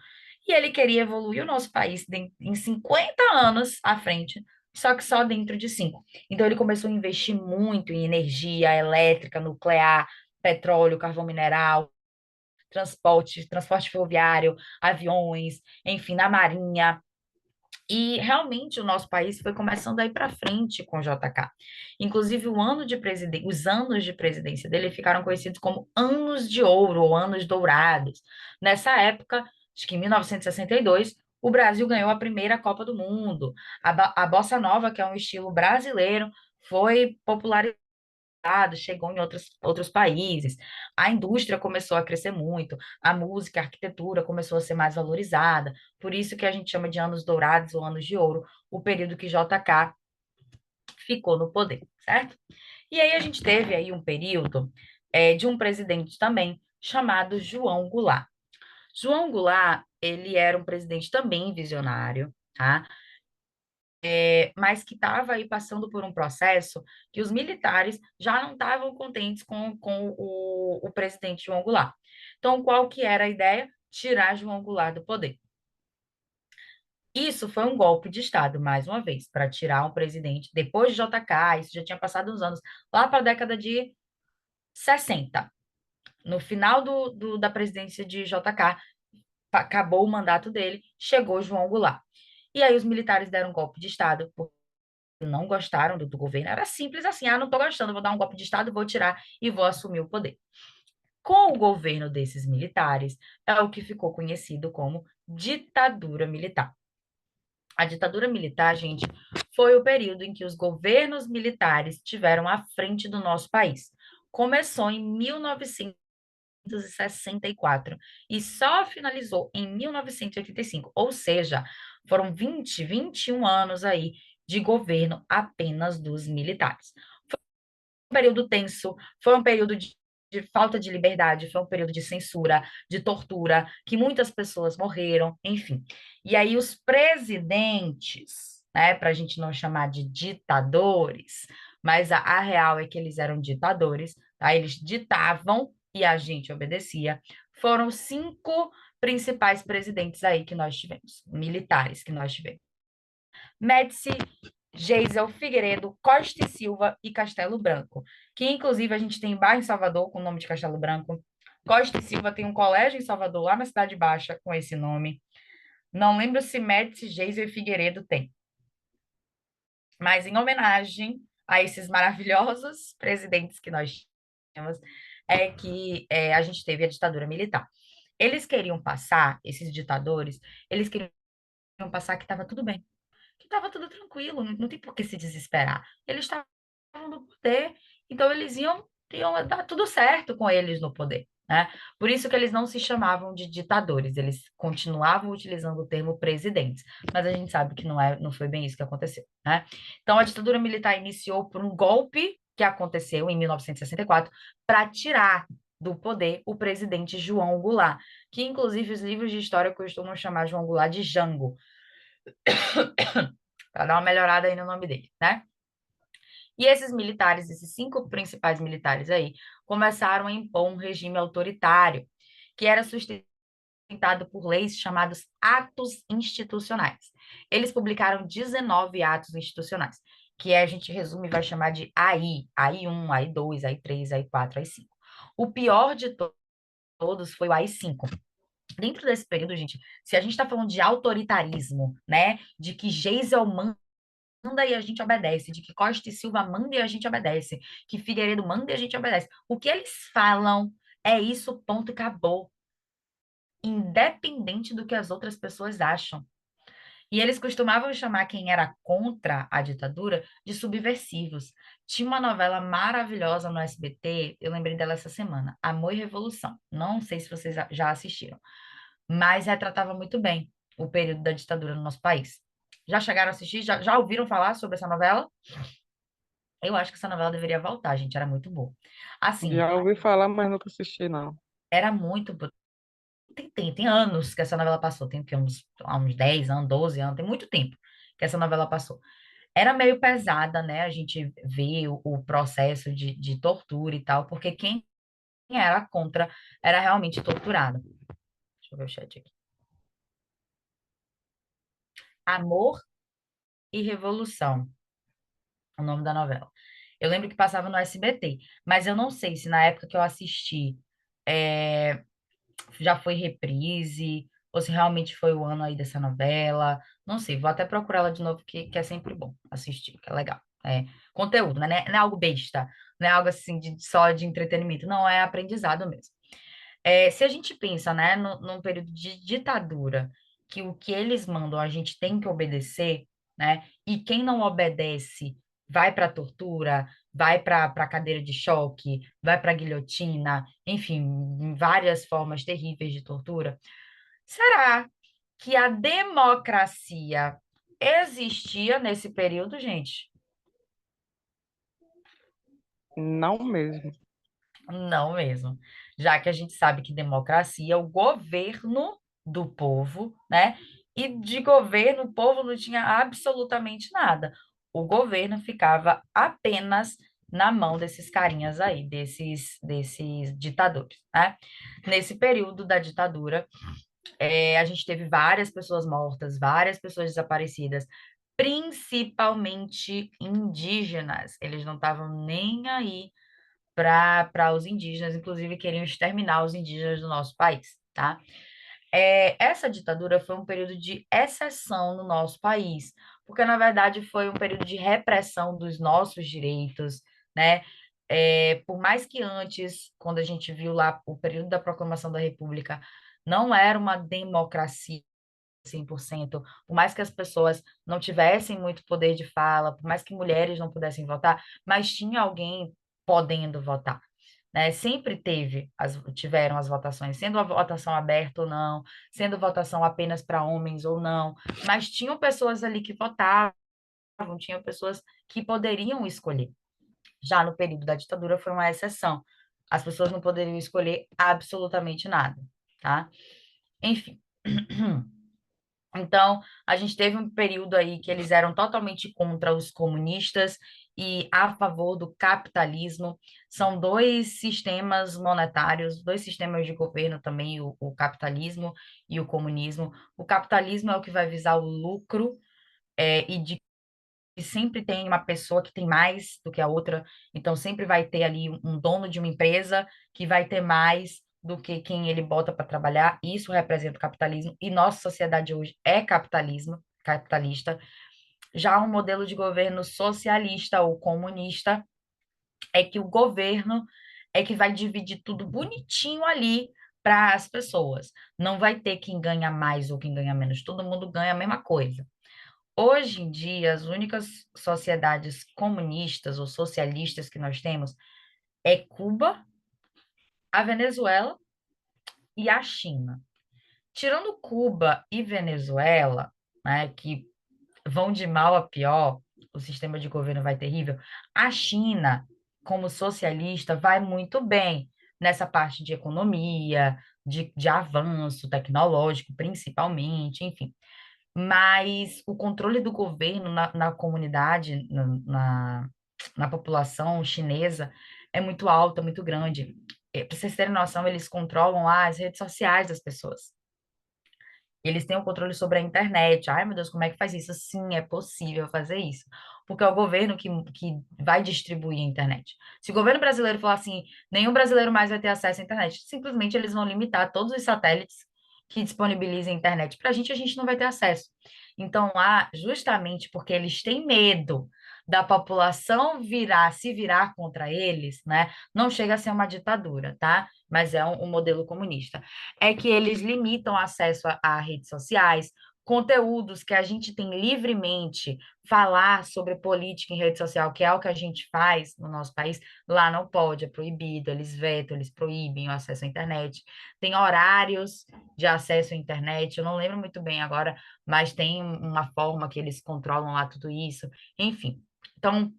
E ele queria evoluir o nosso país em 50 anos à frente, só que só dentro de 5. Então ele começou a investir muito em energia elétrica, nuclear, petróleo, carvão mineral, transporte ferroviário, aviões, enfim, na marinha. E realmente o nosso país foi começando a ir para frente com o JK. Inclusive, os anos de presidência dele ficaram conhecidos como anos de ouro ou anos dourados. Nessa época, acho que em 1962, o Brasil ganhou a primeira Copa do Mundo. A Bossa Nova, que é um estilo brasileiro, foi popularizada, chegou em outros países. A indústria começou a crescer muito, a música, a arquitetura começou a ser mais valorizada. Por isso que a gente chama de anos dourados ou anos de ouro, o período que JK ficou no poder, certo? E aí a gente teve aí um período de um presidente também chamado João Goulart. João Goulart, ele era um presidente também visionário, tá? Mas que estava aí passando por um processo que os militares já não estavam contentes com o presidente João Goulart. Então, qual que era a ideia? Tirar João Goulart do poder. Isso foi um golpe de Estado, mais uma vez, para tirar um presidente depois de JK, isso já tinha passado uns anos, lá para a década de 60. No final da presidência de JK, acabou o mandato dele, chegou João Goulart. E aí os militares deram um golpe de Estado, não gostaram do governo. Era simples assim: não estou gostando, vou dar um golpe de Estado, vou tirar e vou assumir o poder. Com o governo desses militares, é o que ficou conhecido como ditadura militar. A ditadura militar, gente, foi o período em que os governos militares estiveram à frente do nosso país. Começou em 1964 e só finalizou em 1985, ou seja, foram 21 anos aí de governo apenas dos militares. Foi um período tenso, foi um período de falta de liberdade, foi um período de censura, de tortura, que muitas pessoas morreram, enfim. E aí os presidentes, né, para a gente não chamar de ditadores, mas a real é que eles eram ditadores, tá? Eles ditavam e a gente obedecia. Foram 5 principais presidentes aí que nós tivemos, militares que nós tivemos. Médici, Geisel, Figueiredo, Costa e Silva e Castelo Branco, que inclusive a gente tem bairro em Salvador com o nome de Castelo Branco. Costa e Silva tem um colégio em Salvador, lá na Cidade Baixa, com esse nome. Não lembro se Médici, Geisel e Figueiredo tem. Mas em homenagem a esses maravilhosos presidentes que nós temos, a gente teve a ditadura militar. Eles queriam passar, esses ditadores, eles queriam passar que estava tudo bem, que estava tudo tranquilo, não tem por que se desesperar. Eles estavam no poder, então iam dar tudo certo com eles no poder, né? Por isso que eles não se chamavam de ditadores, eles continuavam utilizando o termo presidentes, mas a gente sabe que não foi bem isso que aconteceu, né? Então a ditadura militar iniciou por um golpe que aconteceu em 1964 para tirar do poder o presidente João Goulart, que inclusive os livros de história costumam chamar João Goulart de Jango, para dar uma melhorada aí no nome dele, né? E esses militares, esses 5 principais militares aí, começaram a impor um regime autoritário, que era sustentado sustentado por leis chamados atos institucionais. Eles publicaram 19 atos institucionais, que a gente resume e vai chamar de AI, AI-1, AI-2, AI-3, AI-4, AI-5. O pior de todos foi o AI-5. Dentro desse período, gente, se a gente está falando de autoritarismo, né, de que Geisel manda e a gente obedece, de que Costa e Silva manda e a gente obedece, que Figueiredo manda e a gente obedece. O que eles falam é isso, ponto, e acabou. Independente do que as outras pessoas acham. E eles costumavam chamar quem era contra a ditadura de subversivos. Tinha uma novela maravilhosa no SBT, eu lembrei dela essa semana, Amor e Revolução. Não sei se vocês já assistiram, mas retratava muito bem o período da ditadura no nosso país. Já chegaram a assistir? Já ouviram falar sobre essa novela? Eu acho que essa novela deveria voltar, gente, era muito boa. Assim, Já ouvi falar, mas nunca assisti, não. era muito boa. Tem anos que essa novela passou, tem que uns 10 anos, 12 anos, tem muito tempo que essa novela passou. Era meio pesada, né? A gente vê o processo de tortura e tal, porque quem era contra era realmente torturado. Deixa eu ver o chat aqui. Amor e Revolução, o nome da novela. Eu lembro que passava no SBT, mas eu não sei se na época que eu assisti é, já foi reprise, ou se realmente foi o ano aí dessa novela. Não sei, vou até procurar ela de novo, que é sempre bom assistir, que é legal. É conteúdo, né? Não é algo besta, não é algo assim só de entretenimento, não, é aprendizado mesmo. Se a gente pensa, né, num período de ditadura, que o que eles mandam a gente tem que obedecer, né, e quem não obedece vai para a tortura, vai para a cadeira de choque, vai para a guilhotina, enfim, várias formas terríveis de tortura. Será que a democracia existia nesse período, gente? Não mesmo. Não mesmo. Já que a gente sabe que democracia é o governo do povo, né? E de governo o povo não tinha absolutamente nada. O governo ficava apenas na mão desses carinhas aí, desses ditadores, né? Nesse período da ditadura, a gente teve várias pessoas mortas, várias pessoas desaparecidas, principalmente indígenas. Eles não estavam nem aí para os indígenas, inclusive queriam exterminar os indígenas do nosso país, tá? Essa ditadura foi um período de exceção no nosso país, porque na verdade foi um período de repressão dos nossos direitos, né? Por mais que antes, quando a gente viu lá o período da proclamação da República, não era uma democracia 100%, por mais que as pessoas não tivessem muito poder de fala, por mais que mulheres não pudessem votar, mas tinha alguém podendo votar, né? Sempre tiveram as votações, sendo a votação aberta ou não, sendo votação apenas para homens ou não, mas tinham pessoas ali que votavam, tinham pessoas que poderiam escolher. Já no período da ditadura foi uma exceção. As pessoas não poderiam escolher absolutamente nada, tá? Enfim. Então, a gente teve um período aí que eles eram totalmente contra os comunistas e a favor do capitalismo. São dois sistemas monetários, dois sistemas de governo também, o capitalismo e o comunismo. O capitalismo é o que vai visar o lucro, e de que sempre tem uma pessoa que tem mais do que a outra, então sempre vai ter ali um dono de uma empresa que vai ter mais do que quem ele bota para trabalhar. Isso representa o capitalismo e nossa sociedade hoje é capitalista. Já um modelo de governo socialista ou comunista é que o governo é que vai dividir tudo bonitinho ali para as pessoas. Não vai ter quem ganha mais ou quem ganha menos, todo mundo ganha a mesma coisa. Hoje em dia, as únicas sociedades comunistas ou socialistas que nós temos é Cuba, a Venezuela e a China. Tirando Cuba e Venezuela, né, que vão de mal a pior, o sistema de governo vai terrível, a China, como socialista, vai muito bem nessa parte de economia, de avanço tecnológico, principalmente, enfim. Mas o controle do governo na comunidade, na população chinesa, é muito alto, é muito grande. Para vocês terem noção, eles controlam as redes sociais das pessoas. Eles têm o controle sobre a internet. Ai, meu Deus, como é que faz isso? Sim, é possível fazer isso. Porque é o governo que vai distribuir a internet. Se o governo brasileiro falar assim, nenhum brasileiro mais vai ter acesso à internet, simplesmente eles vão limitar todos os satélites que disponibilizam a internet. Para a gente não vai ter acesso. Então, lá, justamente porque eles têm medo da população se virar contra eles, né? Não chega a ser uma ditadura, tá? Mas é um modelo comunista é que eles limitam o acesso a redes sociais, conteúdos que a gente tem livremente, falar sobre política em rede social, que é o que a gente faz no nosso país, lá não pode, é proibido, eles vetam, eles proíbem o acesso à internet. Tem horários de acesso à internet, eu não lembro muito bem agora, mas tem uma forma que eles controlam lá tudo isso, enfim. Então,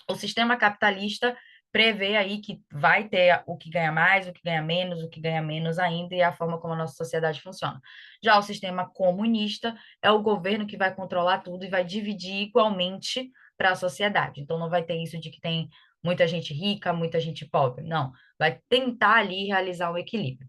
o sistema capitalista prevê aí que vai ter o que ganha mais, o que ganha menos ainda, e é a forma como a nossa sociedade funciona. Já o sistema comunista é o governo que vai controlar tudo e vai dividir igualmente para a sociedade. Então não vai ter isso de que tem muita gente rica, muita gente pobre. Não, vai tentar ali realizar um equilíbrio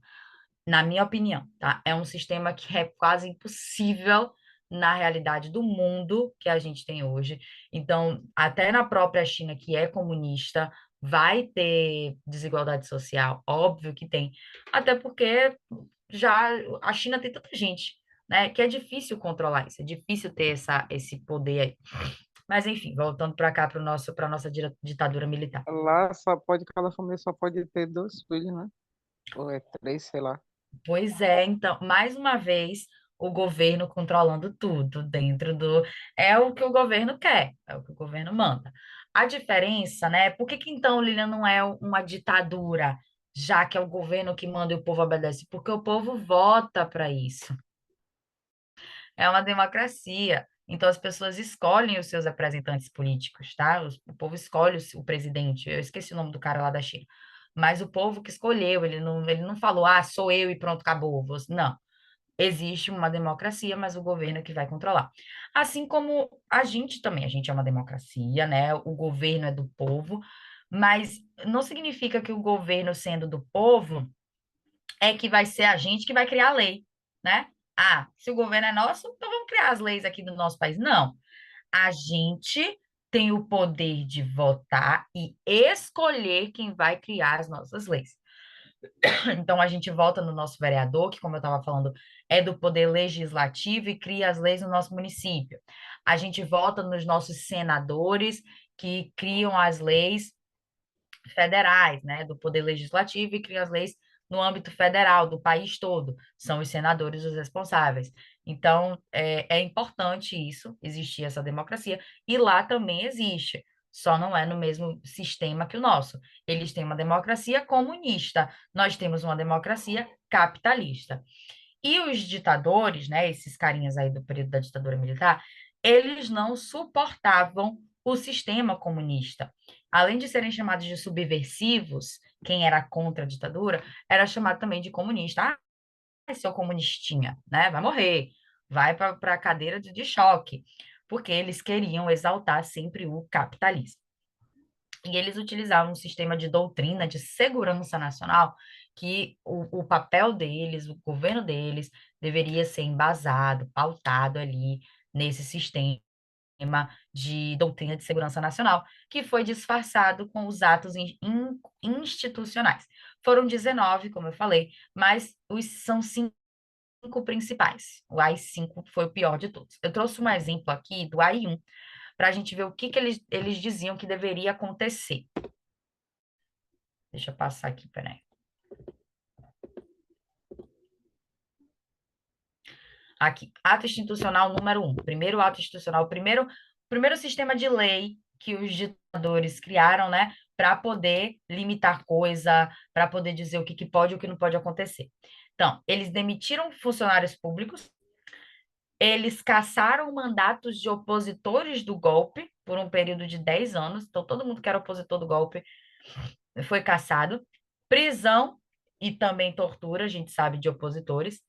na minha opinião, tá? É um sistema que é quase impossível na realidade do mundo que a gente tem hoje. Então, até na própria China, que é comunista, vai ter desigualdade social, óbvio que tem. Até porque já a China tem tanta gente, né, que é difícil controlar isso, é difícil ter esse poder aí. Mas enfim, voltando para cá para nossa ditadura militar. Lá só pode, cada família só pode ter dois filhos, né? Ou é três, sei lá. Pois é, então, mais uma vez, o governo controlando tudo dentro do. É o que o governo quer, é o que o governo manda. A diferença, né? Por que que então, Lilian, não é uma ditadura, já que é o governo que manda e o povo obedece? Porque o povo vota para isso. É uma democracia. Então, as pessoas escolhem os seus representantes políticos, tá? O povo escolhe o presidente. Eu esqueci o nome do cara lá da China. Mas o povo que escolheu, ele não falou, ah, sou eu e pronto, acabou. Não. Existe uma democracia, mas o governo é que vai controlar. Assim como a gente também, a gente é uma democracia, né? O governo é do povo, mas não significa que o governo sendo do povo é que vai ser a gente que vai criar a lei, né? Ah, se o governo é nosso, então vamos criar as leis aqui do nosso país. Não. A gente tem o poder de votar e escolher quem vai criar as nossas leis. Então, a gente vota no nosso vereador, que, como eu estava falando, é do poder legislativo e cria as leis no nosso município. A gente vota nos nossos senadores, que criam as leis federais, né, do poder legislativo e criam as leis no âmbito federal, do país todo. São os senadores os responsáveis. Então, é importante isso, existir essa democracia, e lá também existe, só não é no mesmo sistema que o nosso. Eles têm uma democracia comunista, nós temos uma democracia capitalista. E os ditadores, né, esses carinhas aí do período da ditadura militar, eles não suportavam o sistema comunista. Além de serem chamados de subversivos, quem era contra a ditadura, era chamado também de comunista. Ah, seu comunistinha, né? Vai morrer, vai para a cadeira de choque, porque eles queriam exaltar sempre o capitalismo. E eles utilizavam um sistema de doutrina de segurança nacional, que o papel deles, o governo deles, deveria ser embasado, pautado ali nesse sistema de doutrina de segurança nacional, que foi disfarçado com os atos institucionais. Foram 19, como eu falei, mas são cinco principais. O AI-5 foi o pior de todos. Eu trouxe um exemplo aqui do AI-1 para a gente ver o que eles diziam que deveria acontecer. Deixa eu passar aqui, peraí. Aqui, ato institucional número 1. Primeiro ato institucional, primeiro sistema de lei que os ditadores criaram, né, para poder limitar coisa, para poder dizer o que pode e o que não pode acontecer. Então, eles demitiram funcionários públicos, eles cassaram mandatos de opositores do golpe por um período de 10 anos. Então, todo mundo que era opositor do golpe foi cassado. Prisão e também tortura, a gente sabe, de opositores.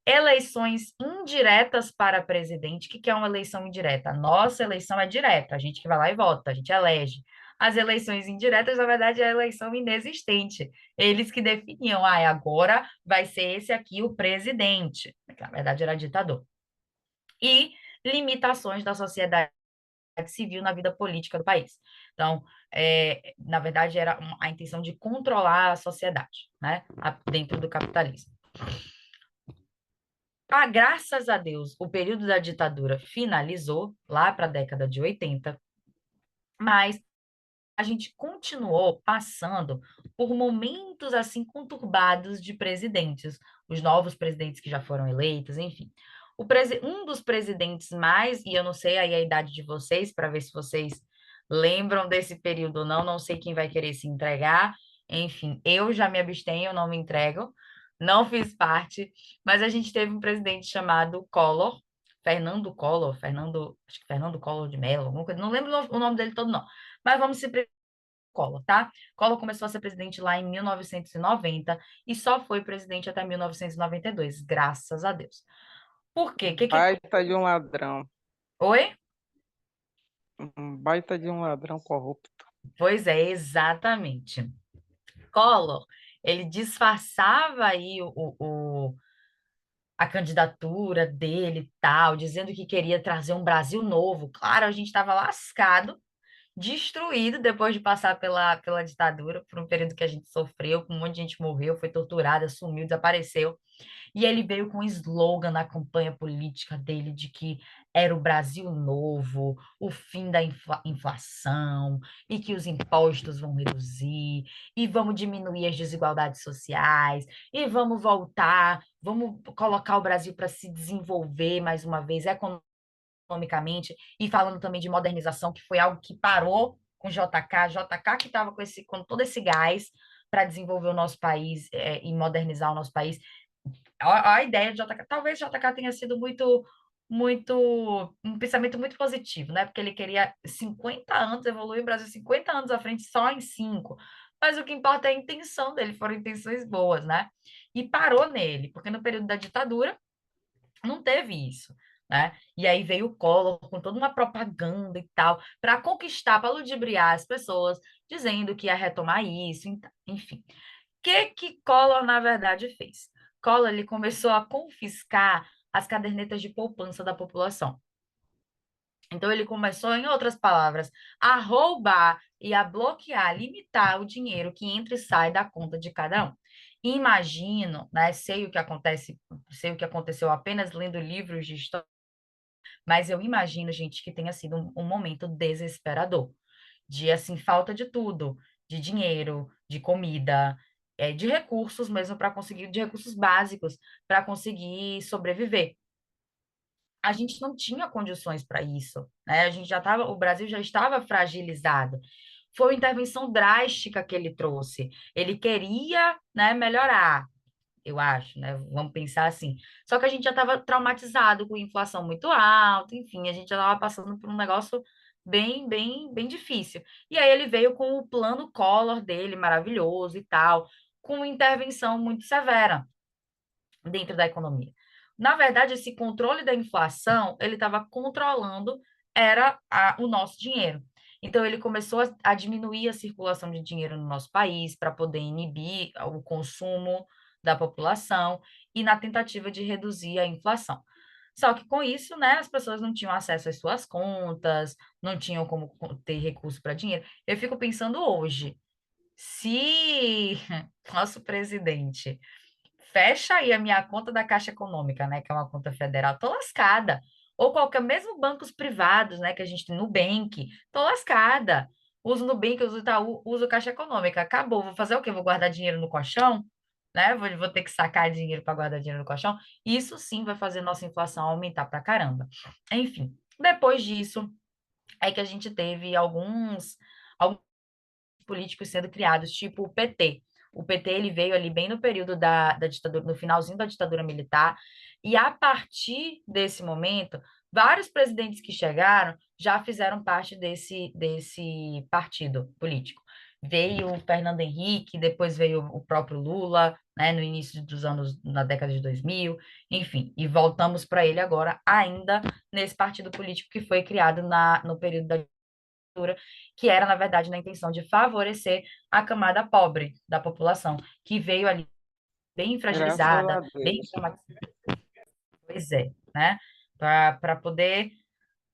Eleições indiretas para presidente. O que é uma eleição indireta? A nossa eleição é direta, a gente que vai lá e vota, a gente elege. As eleições indiretas, na verdade, é a eleição inexistente. Eles que definiam, agora vai ser esse aqui o presidente, que na verdade era ditador. E limitações da sociedade civil na vida política do país. Então, na verdade, era a intenção de controlar a sociedade, né, dentro do capitalismo. Graças a Deus, o período da ditadura finalizou lá para a década de 80, mas a gente continuou passando por momentos assim conturbados de presidentes, os novos presidentes que já foram eleitos, enfim. Um dos presidentes mais, e eu não sei aí a idade de vocês, para ver se vocês lembram desse período ou não, não sei quem vai querer se entregar, enfim, eu já me abstenho, eu não me entrego, não fiz parte, mas a gente teve um presidente chamado Collor, Fernando Collor, acho que Fernando Collor de Mello, alguma coisa, não lembro o nome dele todo, não. Mas vamos se Collor, tá? Collor começou a ser presidente lá em 1990 e só foi presidente até 1992, graças a Deus. Por quê? Baita de um ladrão. Oi? Um baita de um ladrão corrupto. Pois é, exatamente. Collor, ele disfarçava aí a candidatura dele e tal, dizendo que queria trazer um Brasil novo. Claro, a gente estava lascado, destruído depois de passar pela ditadura, por um período que a gente sofreu, um monte de gente morreu, foi torturada, sumiu, desapareceu. E ele veio com um slogan na campanha política dele de que era o Brasil novo, o fim da inflação, e que os impostos vão reduzir, e vamos diminuir as desigualdades sociais, e vamos voltar, vamos colocar o Brasil para se desenvolver mais uma vez economicamente, e falando também de modernização, que foi algo que parou com JK que estava com todo esse gás para desenvolver o nosso país e modernizar o nosso país a ideia de JK, talvez JK tenha sido um pensamento muito positivo, né? Porque ele queria 50 anos, evoluir o Brasil 50 anos à frente só em 5. Mas o que importa é a intenção dele, foram intenções boas, né? E parou nele, porque no período da ditadura não teve isso, né? E aí veio o Collor com toda uma propaganda e tal, para conquistar, para ludibriar as pessoas, dizendo que ia retomar isso, enfim. O que Collor, na verdade, fez? Collor ele começou a confiscar as cadernetas de poupança da população. Então, ele começou, em outras palavras, a roubar e a bloquear, limitar o dinheiro que entra e sai da conta de cada um. Imagino, né? Sei o que aconteceu apenas lendo livros de história, mas eu imagino, gente, que tenha sido um momento desesperador, de assim, falta de tudo, de dinheiro, de comida, de recursos mesmo para conseguir, de recursos básicos para conseguir sobreviver. A gente não tinha condições para isso, né? O Brasil já estava fragilizado. Foi uma intervenção drástica que ele trouxe. Ele queria, né, melhorar, eu acho, né? Vamos pensar assim. Só que a gente já estava traumatizado com inflação muito alta, enfim, a gente já estava passando por um negócio bem difícil. E aí ele veio com o plano Collor dele, maravilhoso e tal, com uma intervenção muito severa dentro da economia. Na verdade, esse controle da inflação, ele estava controlando o nosso dinheiro. Então, ele começou a diminuir a circulação de dinheiro no nosso país para poder inibir o consumo da população e na tentativa de reduzir a inflação. Só que com isso, né, as pessoas não tinham acesso às suas contas, não tinham como ter recurso para dinheiro. Eu fico pensando hoje, se nosso presidente fecha aí a minha conta da Caixa Econômica, né, que é uma conta federal, tô lascada. Ou qualquer, mesmo bancos privados, né, que a gente tem, Nubank, tô lascada. Uso Nubank, uso Itaú, uso Caixa Econômica. Acabou, vou fazer o quê? Vou guardar dinheiro no colchão? Né? Vou ter que sacar dinheiro para guardar dinheiro no colchão. Isso sim vai fazer nossa inflação aumentar pra caramba. Enfim, depois disso é que a gente teve alguns políticos sendo criados, tipo o PT. O PT ele veio ali bem no período da ditadura, no finalzinho da ditadura militar, e a partir desse momento, vários presidentes que chegaram já fizeram parte desse partido político. Veio o Fernando Henrique, depois veio o próprio Lula, né, no início dos anos, na década de 2000, enfim, e voltamos para ele agora, ainda nesse partido político que foi criado no período da que era, na verdade, na intenção de favorecer a camada pobre da população, que veio ali bem Graças a fragilizada, bem Deus. traumatizada, pois é, né? Para poder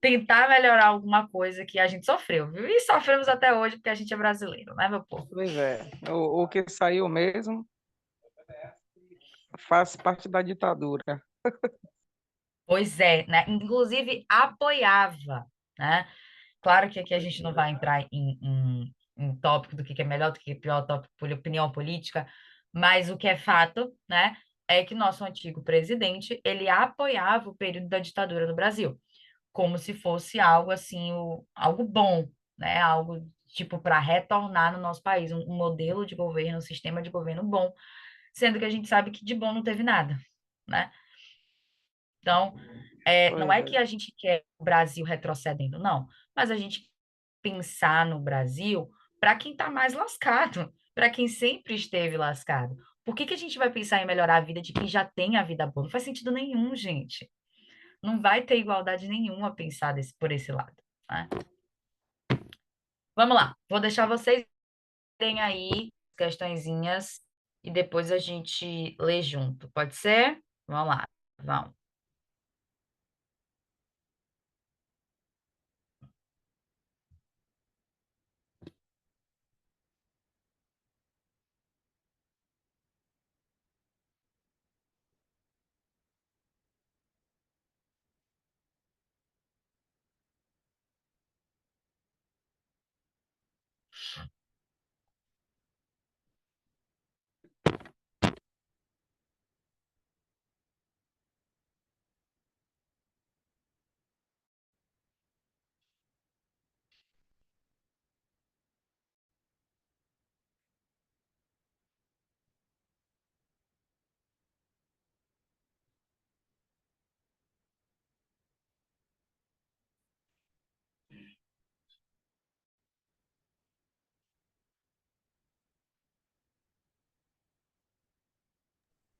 tentar melhorar alguma coisa que a gente sofreu, viu? E sofremos até hoje porque a gente é brasileiro, né, meu povo? Pois é. O que saiu mesmo faz parte da ditadura. Pois é, né? Inclusive apoiava, né? Claro que aqui a gente não vai entrar em tópico do que é melhor, do que é pior, tópico por opinião política, mas o que é fato, né, é que nosso antigo presidente, ele apoiava o período da ditadura no Brasil, como se fosse algo assim, algo bom, né? Algo tipo para retornar no nosso país, um modelo de governo, um sistema de governo bom, sendo que a gente sabe que de bom não teve nada, né? Então, não Pois é é. que a gente quer o Brasil retrocedendo, não, mas a gente pensar no Brasil para quem está mais lascado, para quem sempre esteve lascado. Por que que a gente vai pensar em melhorar a vida de quem já tem a vida boa? Não faz sentido nenhum, gente. Não vai ter igualdade nenhuma pensar por esse lado, né? Vamos lá, vou deixar vocês terem aí questõezinhas e depois a gente lê junto, pode ser? Vamos lá, vamos.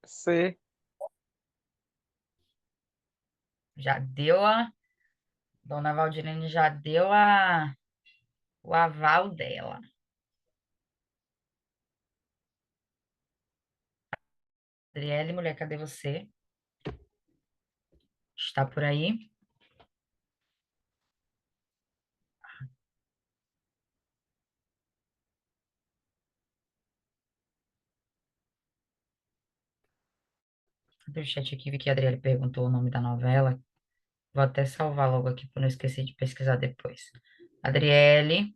C, Já deu Dona Valdirene já deu o aval dela. Adriele, mulher, cadê você? Está por aí? Cadê o chat aqui? Vi que a Adriele perguntou o nome da novela. Vou até salvar logo aqui para não esquecer de pesquisar depois. Adriele,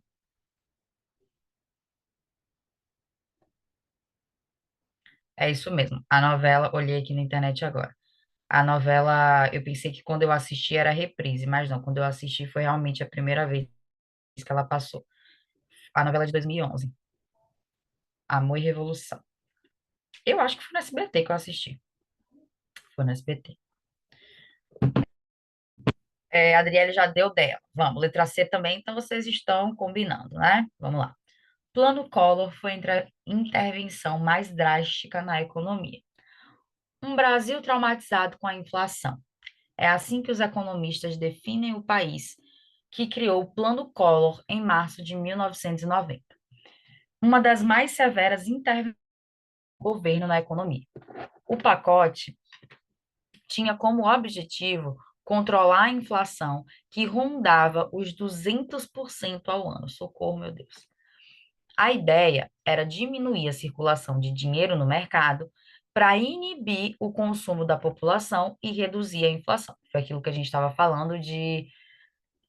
é isso mesmo. A novela, olhei aqui na internet agora. A novela, eu pensei que quando eu assisti era reprise, mas não, quando eu assisti foi realmente a primeira vez que ela passou. A novela de 2011, Amor e Revolução. Eu acho que foi no SBT que eu assisti. Foi no SBT. A Adriele já deu dela. Vamos, letra C também, então vocês estão combinando, né? Vamos lá. Plano Collor foi entre a intervenção mais drástica na economia. Um Brasil traumatizado com a inflação. É assim que os economistas definem o país que criou o Plano Collor em março de 1990. Uma das mais severas intervenções do governo na economia. O pacote tinha como objetivo controlar a inflação que rondava os 200% ao ano. Socorro, meu Deus. A ideia era diminuir a circulação de dinheiro no mercado para inibir o consumo da população e reduzir a inflação. Foi aquilo que a gente estava falando de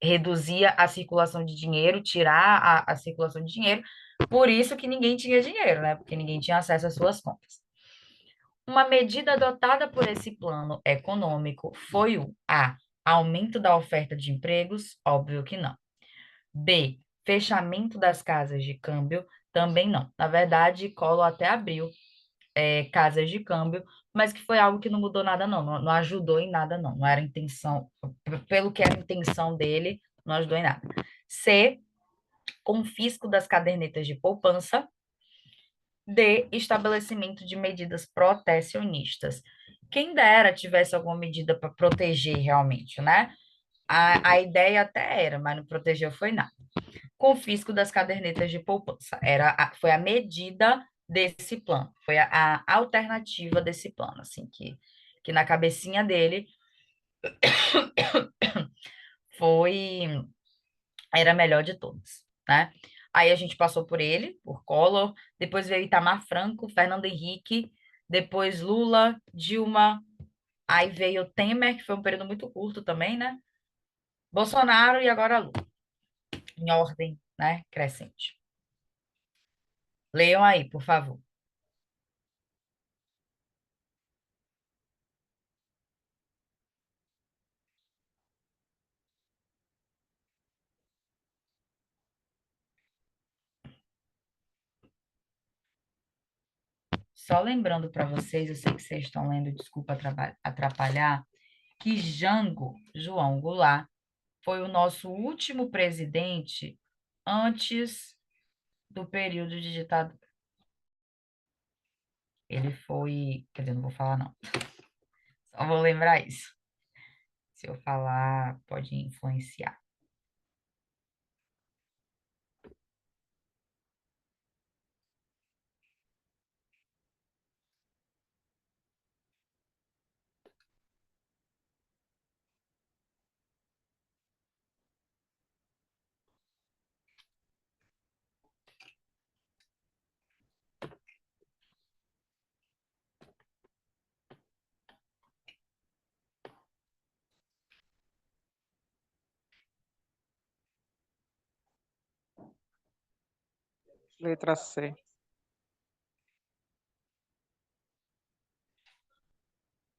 reduzir a circulação de dinheiro, tirar a circulação de dinheiro. Por isso que ninguém tinha dinheiro, né? Porque ninguém tinha acesso às suas contas. Uma medida adotada por esse plano econômico foi o A. Aumento da oferta de empregos? Óbvio que não. B. Fechamento das casas de câmbio? Também não. Na verdade, Collor até abriu casas de câmbio, mas que foi algo que não mudou nada, não. Não ajudou em nada, não. Não era intenção, pelo que era a intenção dele, não ajudou em nada. C. Confisco das cadernetas de poupança. D. Estabelecimento de medidas protecionistas. Quem dera tivesse alguma medida para proteger realmente, né? A ideia até era, mas não protegeu foi nada. confisco das cadernetas de poupança. Foi a medida desse plano, foi a alternativa desse plano, assim, que na cabecinha dele foi, era a melhor de todas, né? Aí a gente passou por ele, por Collor, depois veio Itamar Franco, Fernando Henrique, depois Lula, Dilma, aí veio Temer, que foi um período muito curto também, né? Bolsonaro e agora Lula, em ordem, né, crescente. Leiam aí, por favor. Só lembrando para vocês, eu sei que vocês estão lendo, desculpa atrapalhar, que Jango João Goulart foi o nosso último presidente antes do período de ditadura. Ele foi, quer dizer, não vou falar não, só vou lembrar isso. Se eu falar, pode influenciar. Letra C.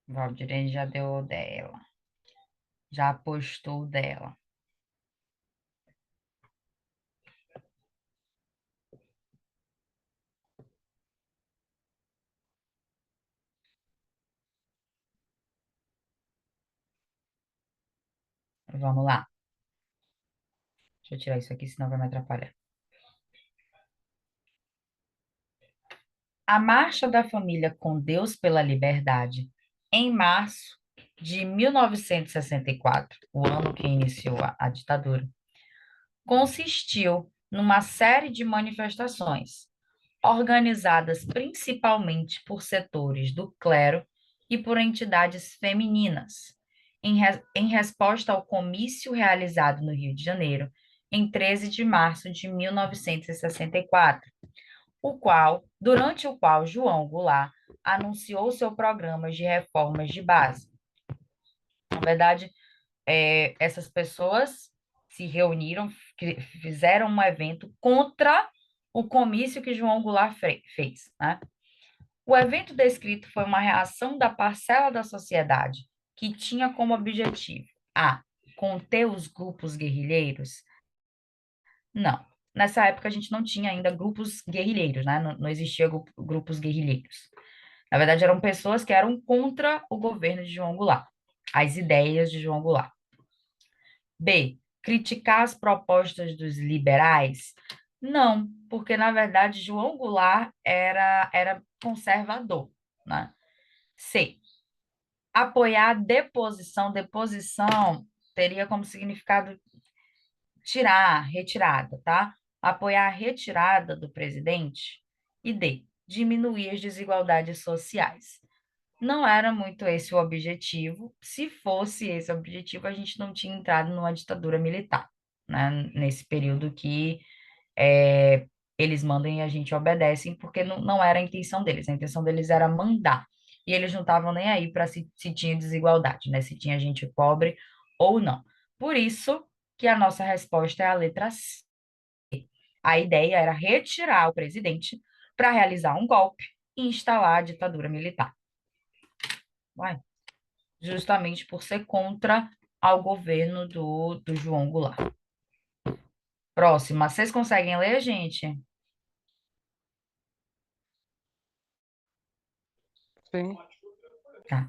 Valdirene já deu o dela, já apostou o dela. Vamos lá. Deixa eu tirar isso aqui, senão vai me atrapalhar. A Marcha da Família com Deus pela Liberdade, em março de 1964, o ano que iniciou a ditadura, consistiu numa série de manifestações, organizadas principalmente por setores do clero e por entidades femininas, em resposta ao comício realizado no Rio de Janeiro, em 13 de março de 1964, durante o qual João Goulart anunciou seu programa de reformas de base. Na verdade, essas pessoas se reuniram, fizeram um evento contra o comício que João Goulart fez, né? O evento descrito foi uma reação da parcela da sociedade que tinha como objetivo a conter os grupos guerrilheiros. Não. Nessa época a gente não tinha ainda grupos guerrilheiros, né? Não existia grupos guerrilheiros. Na verdade, eram pessoas que eram contra o governo de João Goulart, as ideias de João Goulart. B. Criticar as propostas dos liberais? Não, porque na verdade João Goulart era conservador, né? C. Apoiar a deposição. Deposição teria como significado tirar, retirada, tá? Apoiar a retirada do presidente. E D. Diminuir as desigualdades sociais. Não era muito esse o objetivo. Se fosse esse o objetivo, a gente não tinha entrado numa ditadura militar, né? Nesse período que eles mandam e a gente obedece, porque não era a intenção deles. A intenção deles era mandar. E eles não estavam nem aí para se tinha desigualdade, né? Se tinha gente pobre ou não. Por isso que a nossa resposta é a letra C. A ideia era retirar o presidente para realizar um golpe e instalar a ditadura militar. Uai, justamente por ser contra ao governo do João Goulart. Próxima, vocês conseguem ler, gente? Sim. Tá.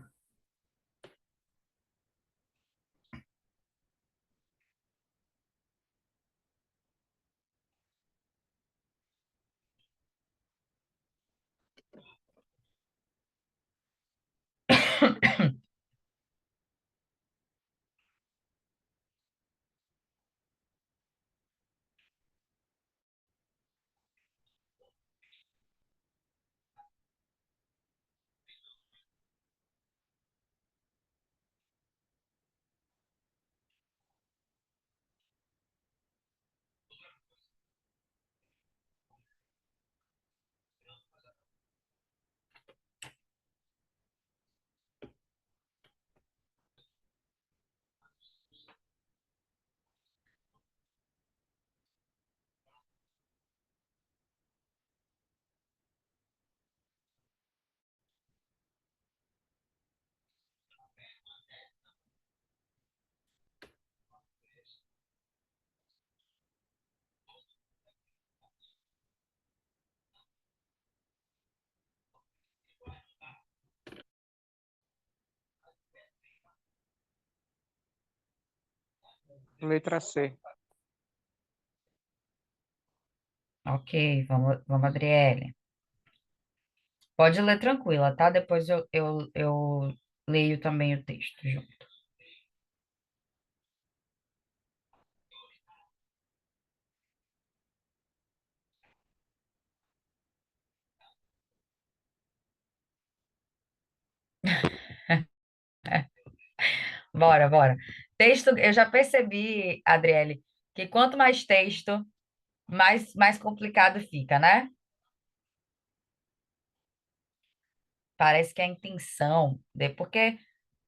Letra C. Ok, vamos, Adriele. Pode ler tranquila, tá? Depois eu leio também o texto junto. Bora, bora. Texto, eu já percebi, Adriele, que quanto mais texto, mais complicado fica, né? Parece que a intenção, porque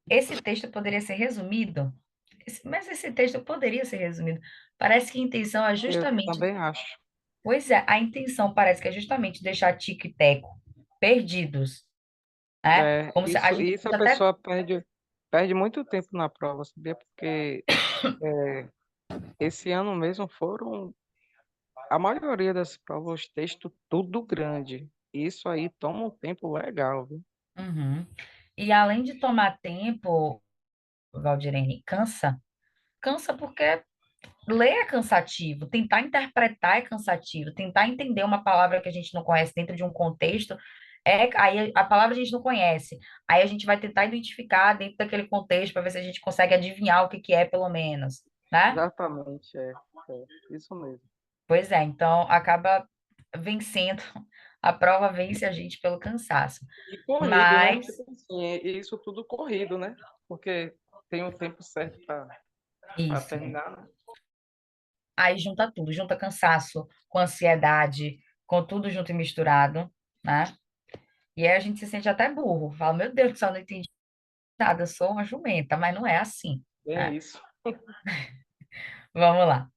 esse texto poderia ser resumido, mas esse texto poderia ser resumido. Parece que a intenção é Eu justamente, também acho. pois é, a intenção parece que é justamente deixar Tico e Teco perdidos, né? É, Como se a isso, gente isso a até. pessoa perde muito tempo na prova, sabia? Porque esse ano mesmo foram, a maioria das provas, texto tudo grande. Isso aí toma um tempo legal, viu? Uhum. E além de tomar tempo, Valdirene, cansa. Cansa porque ler é cansativo, tentar interpretar é cansativo, tentar entender uma palavra que a gente não conhece dentro de um contexto, aí a palavra a gente não conhece. Aí a gente vai tentar identificar dentro daquele contexto para ver se a gente consegue adivinhar o que que é, pelo menos, né? Exatamente, isso mesmo. Pois é, então acaba vencendo, a prova vence a gente pelo cansaço. E corrido, né? Mas, Tipo assim, isso tudo corrido, né? Porque tem um tempo certo para isso. terminar, né? Aí junta tudo, junta cansaço com ansiedade, com tudo junto e misturado, né? E aí a gente se sente até burro. Fala, meu Deus do céu, não entendi nada, eu sou uma jumenta, mas não é assim, É né? isso. Vamos lá.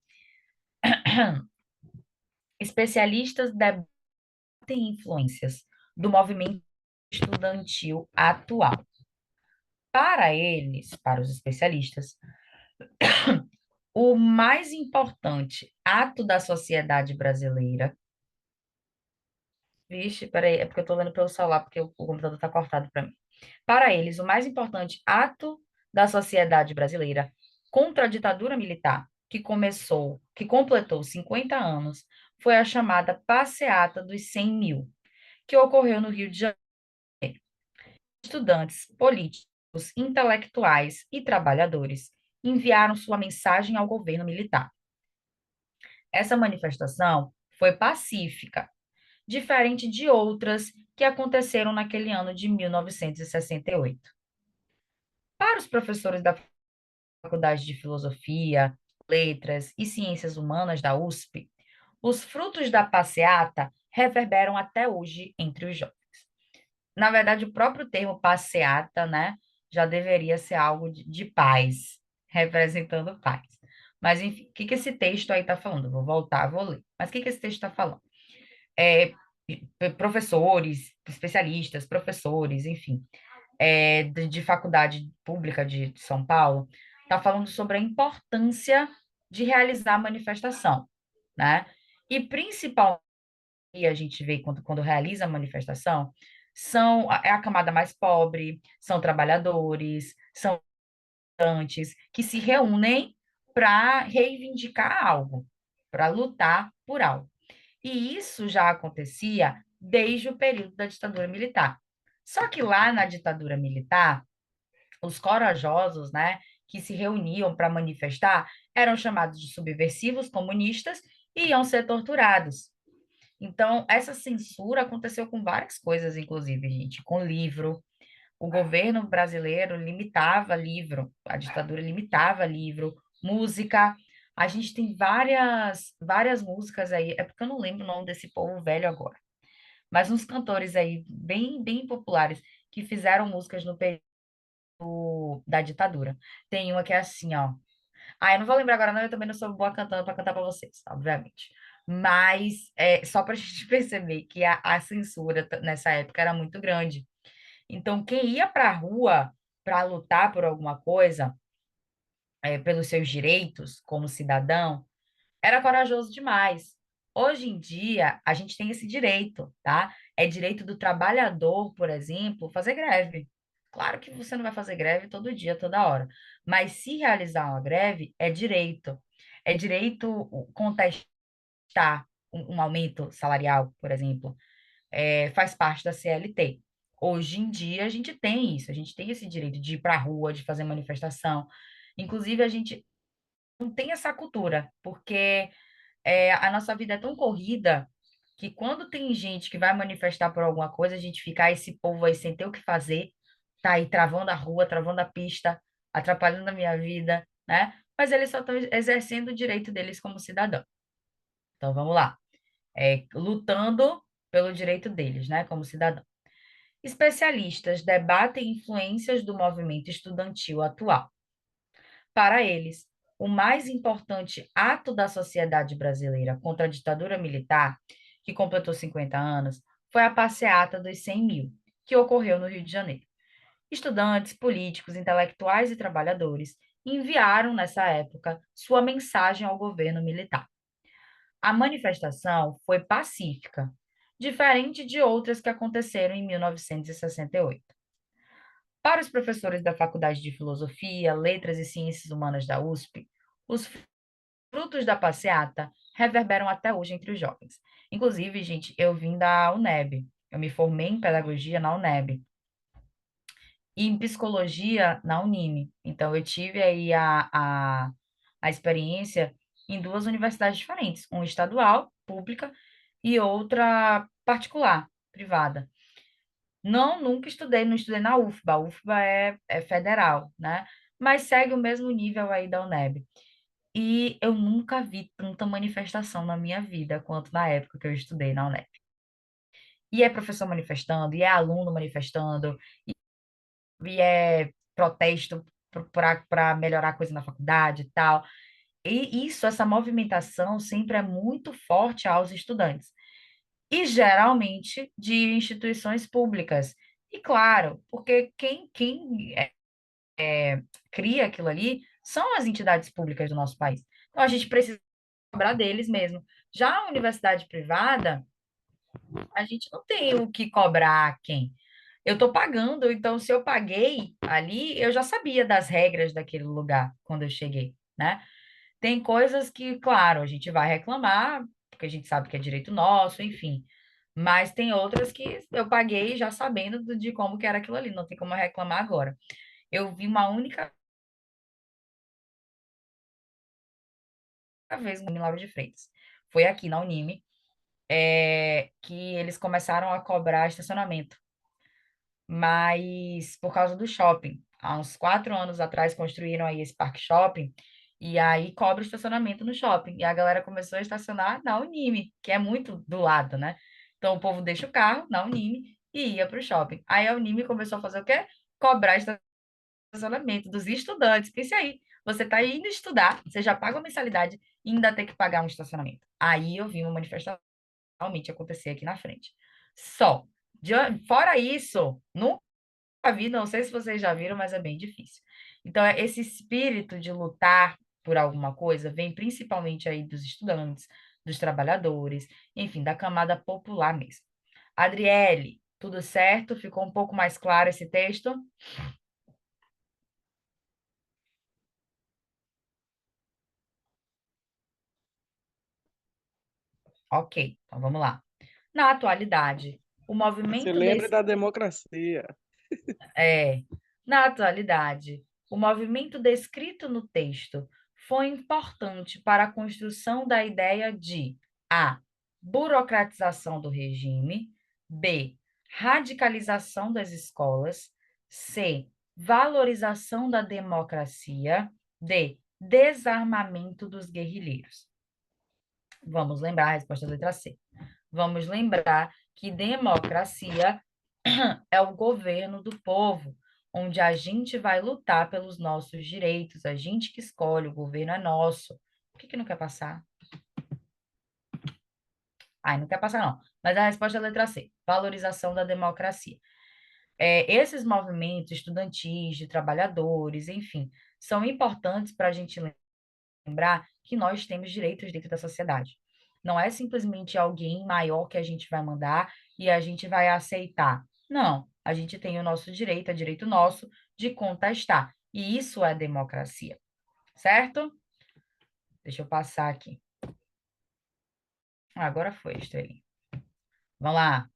Especialistas debatem influências do movimento estudantil atual. Para eles, para os especialistas, o mais importante ato da sociedade brasileira. Vixe, peraí, é porque eu estou lendo pelo celular, porque o computador está cortado para mim. Para eles, o mais importante ato da sociedade brasileira contra a ditadura militar, que completou 50 anos, foi a chamada Passeata dos 100 mil, que ocorreu no Rio de Janeiro. Estudantes, políticos, intelectuais e trabalhadores enviaram sua mensagem ao governo militar. Essa manifestação foi pacífica, diferente de outras que aconteceram naquele ano de 1968. Para os professores da Faculdade de Filosofia, Letras e Ciências Humanas da USP, os frutos da passeata reverberam até hoje entre os jovens. Na verdade, o próprio termo passeata, né, já deveria ser algo de paz, representando paz. Mas, enfim, o que que esse texto aí está falando? Vou voltar, vou ler. Mas o que que esse texto está falando? É, professores, especialistas, professores, enfim, de faculdade pública de São Paulo, está falando sobre a importância de realizar a manifestação, né? E principalmente a gente vê quando realiza a manifestação, é a camada mais pobre, são trabalhadores, são estudantes que se reúnem para reivindicar algo, para lutar por algo. E isso já acontecia desde o período da ditadura militar. Só que lá na ditadura militar, os corajosos, né, que se reuniam para manifestar, eram chamados de subversivos comunistas e iam ser torturados. Então, essa censura aconteceu com várias coisas, inclusive, gente, com livro. O governo brasileiro limitava livro, a ditadura limitava livro, música. A gente tem várias músicas aí, é porque eu não lembro o nome desse povo velho agora, mas uns cantores aí bem populares que fizeram músicas no período da ditadura. Tem uma que é assim, ó. Ah, eu não vou lembrar agora, não, eu também não sou boa cantando para cantar para vocês, obviamente. Mas só para a gente perceber que a censura nessa época era muito grande. Então, quem ia para a rua para lutar por alguma coisa, pelos seus direitos como cidadão, era corajoso demais. Hoje em dia, a gente tem esse direito, tá? É direito do trabalhador, por exemplo, fazer greve. Claro que você não vai fazer greve todo dia, toda hora, mas se realizar uma greve, é direito. É direito contestar um aumento salarial, por exemplo, faz parte da CLT. Hoje em dia, a gente tem isso, a gente tem esse direito de ir para a rua, de fazer manifestação. Inclusive, a gente não tem essa cultura, porque a nossa vida é tão corrida que quando tem gente que vai manifestar por alguma coisa, a gente fica, esse povo aí sem ter o que fazer, tá aí travando a rua, travando a pista, atrapalhando a minha vida, né? Mas eles só estão exercendo o direito deles como cidadão. Então, vamos lá. Lutando pelo direito deles, né, como cidadão. Especialistas debatem influências do movimento estudantil atual. Para eles, o mais importante ato da sociedade brasileira contra a ditadura militar, que completou 50 anos, foi a passeata dos 100 mil, que ocorreu no Rio de Janeiro. Estudantes, políticos, intelectuais e trabalhadores enviaram, nessa época, sua mensagem ao governo militar. A manifestação foi pacífica, diferente de outras que aconteceram em 1968. Para os professores da Faculdade de Filosofia, Letras e Ciências Humanas da USP, os frutos da passeata reverberam até hoje entre os jovens. Inclusive, gente, eu vim da UNEB. Eu me formei em pedagogia na UNEB e em psicologia na Unime. Então, eu tive aí a experiência em duas universidades diferentes, uma estadual, pública, e outra particular, privada. Não, nunca estudei, não estudei na UFBA. A UFBA é federal, né? Mas segue o mesmo nível aí da UNEB. E eu nunca vi tanta manifestação na minha vida quanto na época que eu estudei na UNEB. E é professor manifestando, e é aluno manifestando, e é protesto para melhorar a coisa na faculdade e tal. E isso, essa movimentação sempre é muito forte aos estudantes. E geralmente de instituições públicas. E claro, porque quem cria aquilo ali são as entidades públicas do nosso país. Então a gente precisa cobrar deles mesmo. Já a universidade privada, a gente não tem o que cobrar quem. Eu estou pagando, então se eu paguei ali, eu já sabia das regras daquele lugar quando eu cheguei, né? Tem coisas que, claro, a gente vai reclamar, porque a gente sabe que é direito nosso, enfim. Mas tem outras que eu paguei já sabendo de como que era aquilo ali, não tem como eu reclamar agora. Eu vi uma única vez no Lauro de Freitas. Foi aqui na Unime, que eles começaram a cobrar estacionamento, mas por causa do shopping. Há uns 4 anos atrás construíram aí esse parque shopping, e aí cobra o estacionamento no shopping. E a galera começou a estacionar na Unime, que é muito do lado, né? Então o povo deixa o carro na Unime e ia para o shopping. Aí a Unime começou a fazer o quê? Cobrar estacionamento dos estudantes. Pense aí, você está indo estudar, você já paga uma mensalidade e ainda tem que pagar um estacionamento. Aí eu vi uma manifestação realmente acontecer aqui na frente. Só. De- Fora isso, nunca vi, não sei se vocês já viram, mas é bem difícil. Então, esse espírito de lutar por alguma coisa vem principalmente aí dos estudantes, dos trabalhadores, enfim, da camada popular mesmo. Adriele, tudo certo? Ficou um pouco mais claro esse texto? Ok, então vamos lá. Na atualidade, o Se movimento lembre desse da democracia. É, na atualidade, o movimento descrito no texto foi importante para a construção da ideia de A. Burocratização do regime, B. Radicalização das escolas, C. Valorização da democracia, D. Desarmamento dos guerrilheiros. Vamos lembrar a resposta da letra C. Vamos lembrar que democracia é o governo do povo, onde a gente vai lutar pelos nossos direitos, a gente que escolhe, o governo é nosso. Por que que não quer passar? Ai, não quer passar, não. Mas a resposta é a letra C, valorização da democracia. Esses movimentos estudantis, de trabalhadores, enfim, são importantes para a gente lembrar que nós temos direitos dentro da sociedade. Não é simplesmente alguém maior que a gente vai mandar e a gente vai aceitar. Não, a gente tem o nosso direito, é direito nosso de contestar. E isso é democracia, certo? Deixa eu passar aqui. Agora foi, Estrelinha. Vamos lá.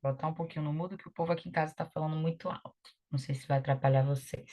Botar um pouquinho no mudo que o povo aqui em casa está falando muito alto. Não sei se vai atrapalhar vocês.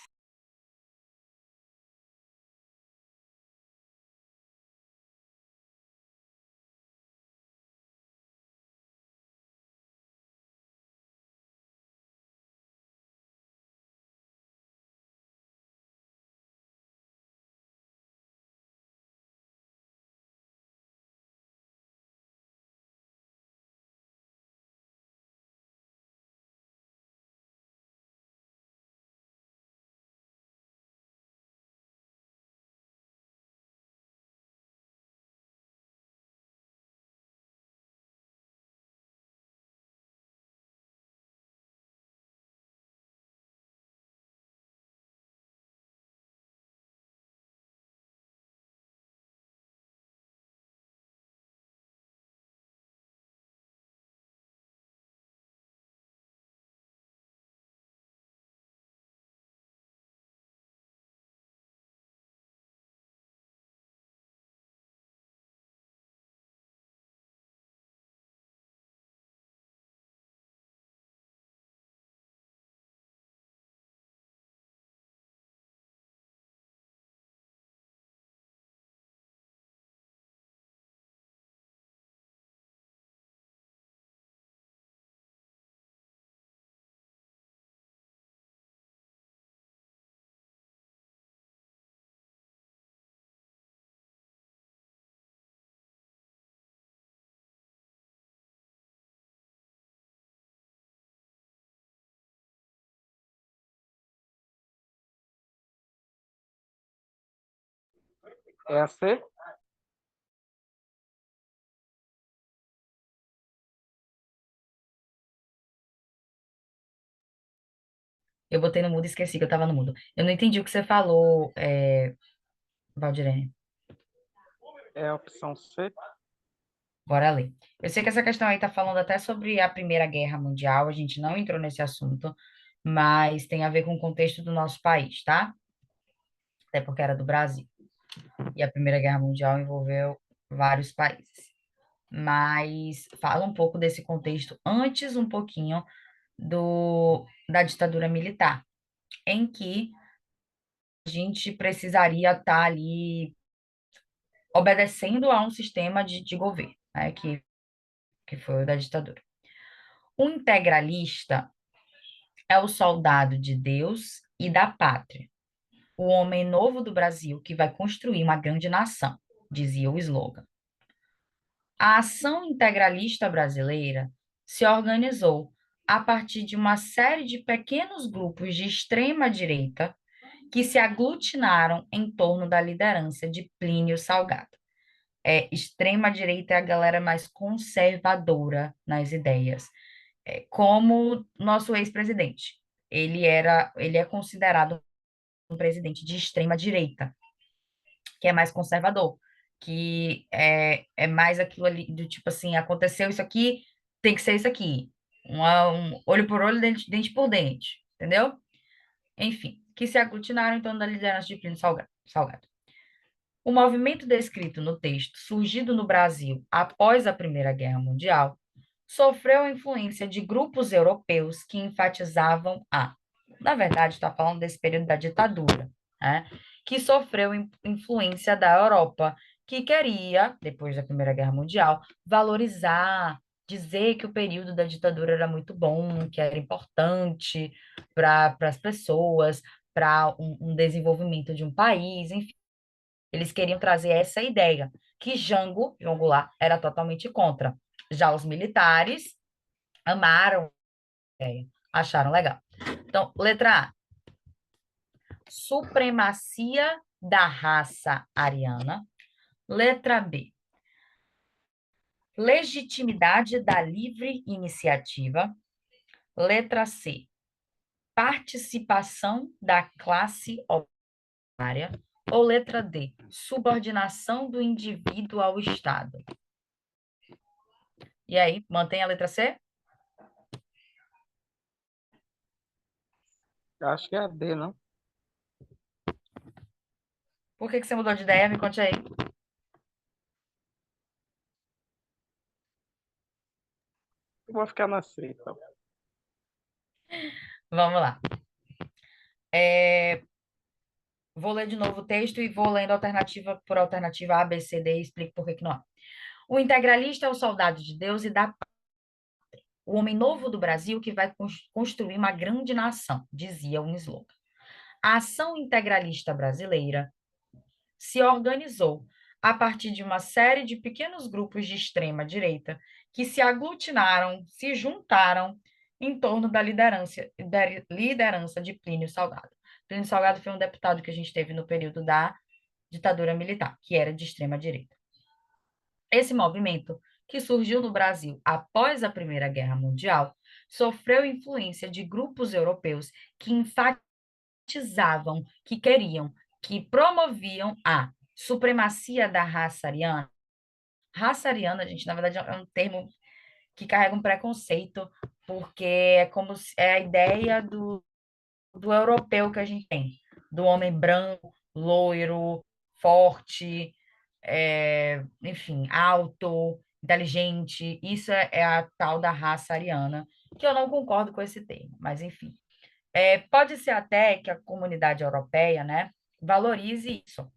É assim? Eu botei no mudo e esqueci que eu estava no mudo. Eu não entendi o que você falou, Valdirene. É a opção C? Bora ler. Eu sei que essa questão aí está falando até sobre a Primeira Guerra Mundial, a gente não entrou nesse assunto, mas tem a ver com o contexto do nosso país, tá? Até porque era do Brasil. E a Primeira Guerra Mundial envolveu vários países. Mas fala um pouco desse contexto antes um pouquinho da ditadura militar, em que a gente precisaria estar ali obedecendo a um sistema de governo, né, que foi o da ditadura. O integralista é o soldado de Deus e da pátria, o homem novo do Brasil que vai construir uma grande nação, dizia o slogan. A ação integralista brasileira se organizou a partir de uma série de pequenos grupos de extrema-direita que se aglutinaram em torno da liderança de Plínio Salgado. Extrema-direita é a galera mais conservadora nas ideias, como nosso ex-presidente. Ele é considerado um presidente de extrema-direita, que é mais conservador, que é mais aquilo ali do tipo assim, aconteceu isso aqui, tem que ser isso aqui. Um olho por olho, dente por dente, entendeu? Enfim, que se aglutinaram em torno da liderança de Plínio Salgado. O movimento descrito no texto, surgido no Brasil após a Primeira Guerra Mundial, sofreu a influência de grupos europeus que enfatizavam na verdade, está falando desse período da ditadura, né? Que sofreu influência da Europa, que queria, depois da Primeira Guerra Mundial, valorizar, dizer que o período da ditadura era muito bom, que era importante para as pessoas, para um desenvolvimento de um país, enfim. Eles queriam trazer essa ideia, que João Goulart, era totalmente contra. Já os militares amaram a ideia, acharam legal. Então, letra A, supremacia da raça ariana. Letra B, legitimidade da livre iniciativa. Letra C, participação da classe operária. Ou letra D, subordinação do indivíduo ao Estado. E aí, mantém a letra C? Acho que é a D, não? Por que que você mudou de ideia? Me conte aí. Eu vou ficar na C, então. Vamos lá. Vou ler de novo o texto e vou lendo alternativa por alternativa A, B, C, D e explico por que que não é. O integralista é o soldado de Deus e da o homem novo do Brasil que vai construir uma grande nação, dizia um slogan. A ação integralista brasileira se organizou a partir de uma série de pequenos grupos de extrema direita que se aglutinaram, se juntaram em torno da liderança de Plínio Salgado. Plínio Salgado foi um deputado que a gente teve no período da ditadura militar, que era de extrema direita. Esse movimento, que surgiu no Brasil após a Primeira Guerra Mundial, sofreu influência de grupos europeus que enfatizavam, que queriam, que promoviam a supremacia da raça ariana. Raça ariana, gente, na verdade é um termo que carrega um preconceito, porque é como é a ideia do europeu que a gente tem, do homem branco, loiro, forte, enfim, alto, inteligente. Isso é a tal da raça ariana, que eu não concordo com esse termo, mas enfim. Pode ser até que a comunidade europeia, né, valorize isso,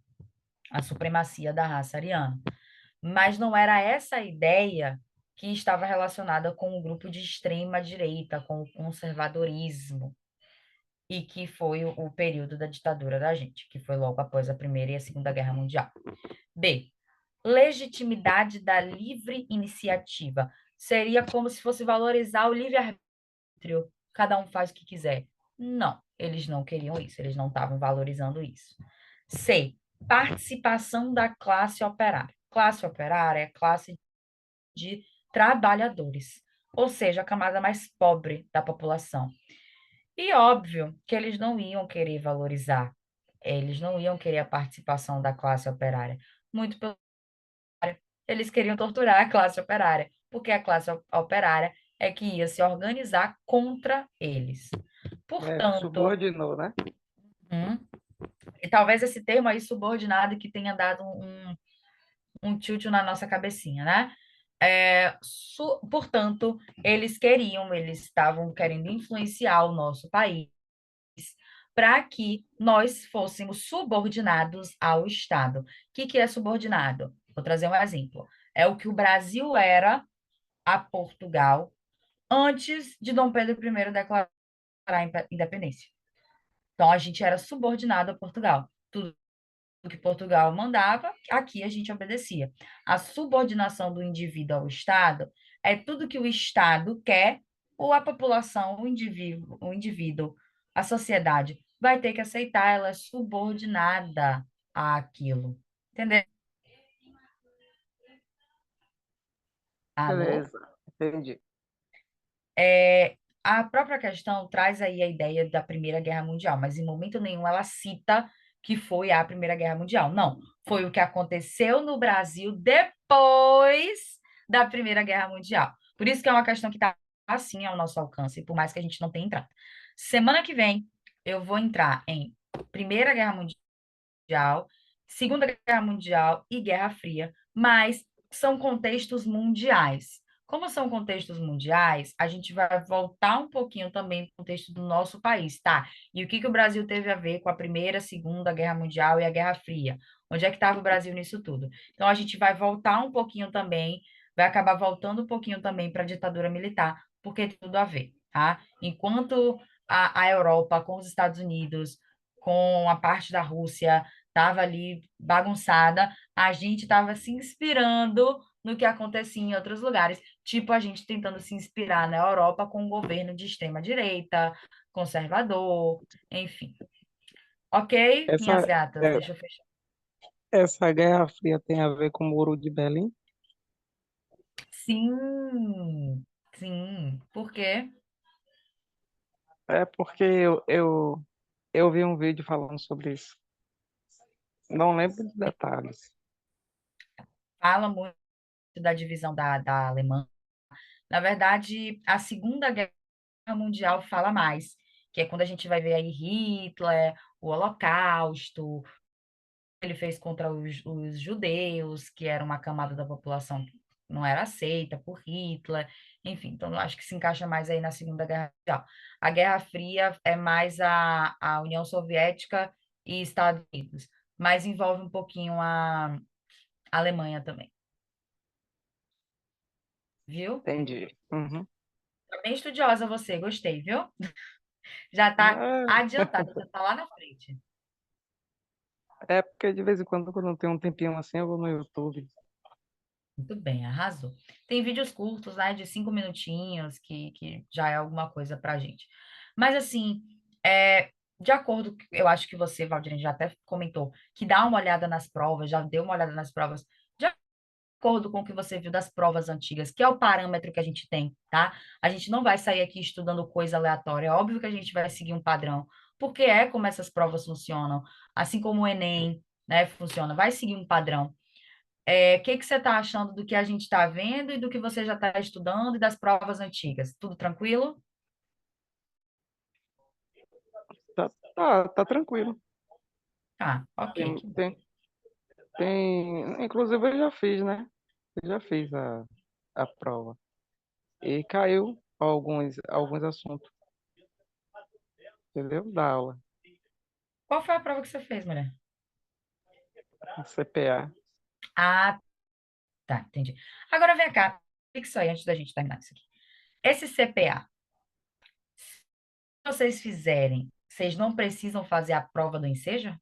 a supremacia da raça ariana, mas não era essa a ideia que estava relacionada com o grupo de extrema direita, com o conservadorismo, e que foi o período da ditadura da gente, que foi logo após a Primeira e a Segunda Guerra Mundial. B, legitimidade da livre iniciativa. Seria como se fosse valorizar o livre-arbítrio. Cada um faz o que quiser. Não, eles não queriam isso, eles não estavam valorizando isso. C, participação da classe operária. Classe operária é classe de trabalhadores, ou seja, a camada mais pobre da população. E óbvio que eles não iam querer valorizar, eles não iam querer a participação da classe operária. Muito pelo eles queriam torturar a classe operária, porque a classe operária é que ia se organizar contra eles. É, Portanto, subordinou, né? hum, e talvez esse termo aí subordinado que tenha dado um tilt na nossa cabecinha, né? Portanto, eles estavam querendo influenciar o nosso país para que nós fôssemos subordinados ao Estado. O que é subordinado? Vou trazer um exemplo. É o que o Brasil era a Portugal antes de Dom Pedro I declarar a independência. Então, a gente era subordinado a Portugal. Tudo que Portugal mandava, aqui a gente obedecia. A subordinação do indivíduo ao Estado é tudo que o Estado quer, ou a população, o indivíduo, a sociedade vai ter que aceitar, ela é subordinada àquilo. Entendeu? Alô? Beleza, entendi. A própria questão traz aí a ideia da Primeira Guerra Mundial, mas em momento nenhum ela cita que foi a Primeira Guerra Mundial. Não, foi o que aconteceu no Brasil depois da Primeira Guerra Mundial. Por isso que é uma questão que está assim ao nosso alcance, por mais que a gente não tenha entrado. Semana que vem eu vou entrar em Primeira Guerra Mundial, Segunda Guerra Mundial e Guerra Fria, mas são contextos mundiais. Como são contextos mundiais, a gente vai voltar um pouquinho também para o contexto do nosso país, tá? E o que que o Brasil teve a ver com a Primeira, Segunda Guerra Mundial e a Guerra Fria? Onde é que estava o Brasil nisso tudo? Então, a gente vai voltar um pouquinho também, vai acabar voltando um pouquinho também para a ditadura militar, porque tem tudo a ver, tá? Enquanto a Europa, com os Estados Unidos, com a parte da Rússia, estava ali bagunçada, a gente estava se inspirando no que acontecia em outros lugares, tipo a gente tentando se inspirar na Europa com um governo de extrema direita, conservador, enfim. Ok, minhas Essa, gatas, é, deixa eu fechar. essa Guerra Fria tem a ver com o Muro de Berlim? Sim, sim. Por quê? É porque eu vi um vídeo falando sobre isso. Não lembro de detalhes. Fala muito da divisão da Alemanha. Na verdade, a Segunda Guerra Mundial fala mais, que é quando a gente vai ver aí Hitler, o Holocausto, ele fez contra os judeus, que era uma camada da população que não era aceita por Hitler, enfim, então eu acho que se encaixa mais aí na Segunda Guerra Mundial. A Guerra Fria é mais a União Soviética e Estados Unidos, mas envolve um pouquinho a Alemanha também, viu? Entendi. Uhum. Tá bem estudiosa você, gostei, viu? Já tá adiantada, já tá lá na frente. É porque de vez em quando eu tenho um tempinho assim, eu vou no YouTube. Muito bem, arrasou. Tem vídeos curtos, né, de 5 minutinhos, que já é alguma coisa pra gente. Mas, assim, de acordo, eu acho que você, Valdirene, já até comentou, que dá uma olhada nas provas, já deu uma olhada nas provas, de acordo com o que você viu das provas antigas, que é o parâmetro que a gente tem, tá? A gente não vai sair aqui estudando coisa aleatória, é óbvio que a gente vai seguir um padrão, porque é como essas provas funcionam, assim como o Enem, né, funciona, vai seguir um padrão. O que que você está achando do que a gente está vendo e do que você já está estudando e das provas antigas? Tudo tranquilo? Tá tranquilo. Ah, ok, Tem, que bom. tem, inclusive eu já fiz, né? Eu já fiz a prova. E caiu alguns assuntos, entendeu? Da aula, Qual foi a prova que você fez, mulher? CPA. Ah, tá, entendi. Agora vem cá, fixa isso aí antes da gente terminar isso aqui. Esse CPA, se vocês fizerem, vocês não precisam fazer a prova do ensejo?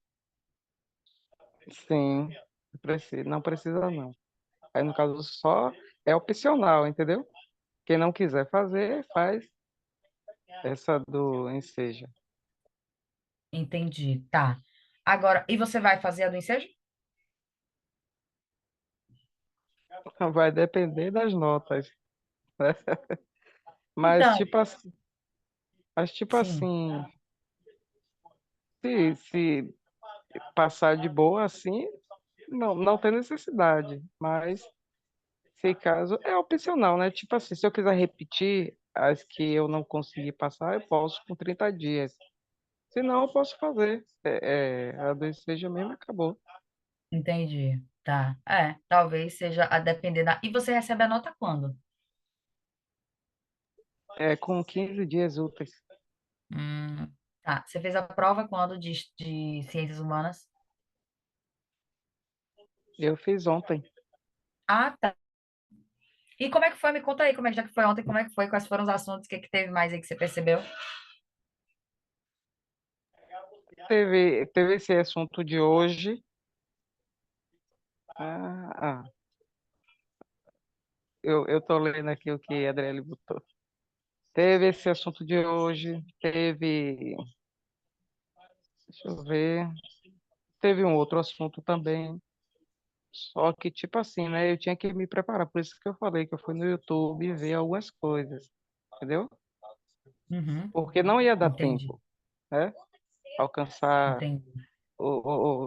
Sim, não precisa não. Aí no caso só é opcional, entendeu? Quem não quiser fazer, faz essa do ensejo. Entendi, tá. Agora, e você vai fazer a do ensejo? Vai depender das notas, né? Mas Então, tipo assim, mas tipo sim, assim, se passar de boa assim, não tem necessidade. Mas se caso é opcional, né? Tipo assim, se eu quiser repetir as que eu não consegui passar, eu posso com 30 dias. Se não, eu posso fazer. A do ensejo mesmo acabou. entendi. Tá. Talvez seja a depender da. E você recebe a nota quando? É com 15 dias úteis. Tá. Você fez a prova quando de ciências humanas? Eu fiz ontem. Ah, tá. E como é que foi? Me conta aí, como é que já que foi ontem, como é que foi? Quais foram os assuntos? O que que teve mais aí que você percebeu? Teve esse assunto de hoje. Eu tô lendo aqui o que a Adriele botou. Teve esse assunto de hoje. Deixa eu ver. Teve um outro assunto também. Só que, tipo assim, né? Eu tinha que me preparar. Por isso que eu falei que eu fui no YouTube ver algumas coisas. Entendeu? Uhum. Porque não ia dar Entendi, tempo, né? Alcançar entendi.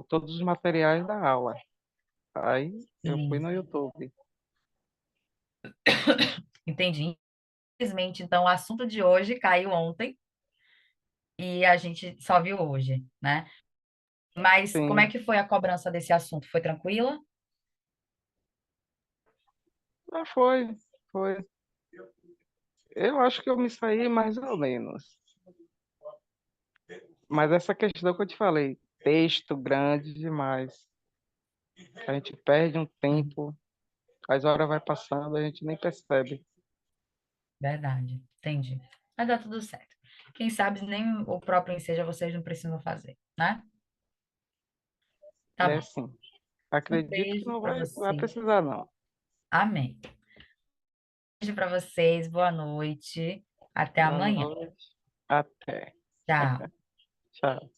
todos os materiais da aula. Aí eu fui Sim, no YouTube. entendi. Infelizmente, então, o assunto de hoje caiu ontem e a gente só viu hoje, né? Mas como é Sim. que foi a cobrança desse assunto? Foi tranquila? Mas foi. Eu acho que eu me saí mais ou menos. Mas essa questão que eu te falei, texto grande demais. A gente perde um Hum, tempo, as horas vai passando, a gente nem percebe. verdade, entendi. Mas dá tudo certo. Quem sabe nem o próprio ensejo vocês não precisam fazer, né? Tá É bom. assim. Um Acredito que beijo para não vai vocês. precisar, não. Amém. Beijo para vocês. Boa noite. Até Boa amanhã. noite. Até. Tchau. Tchau.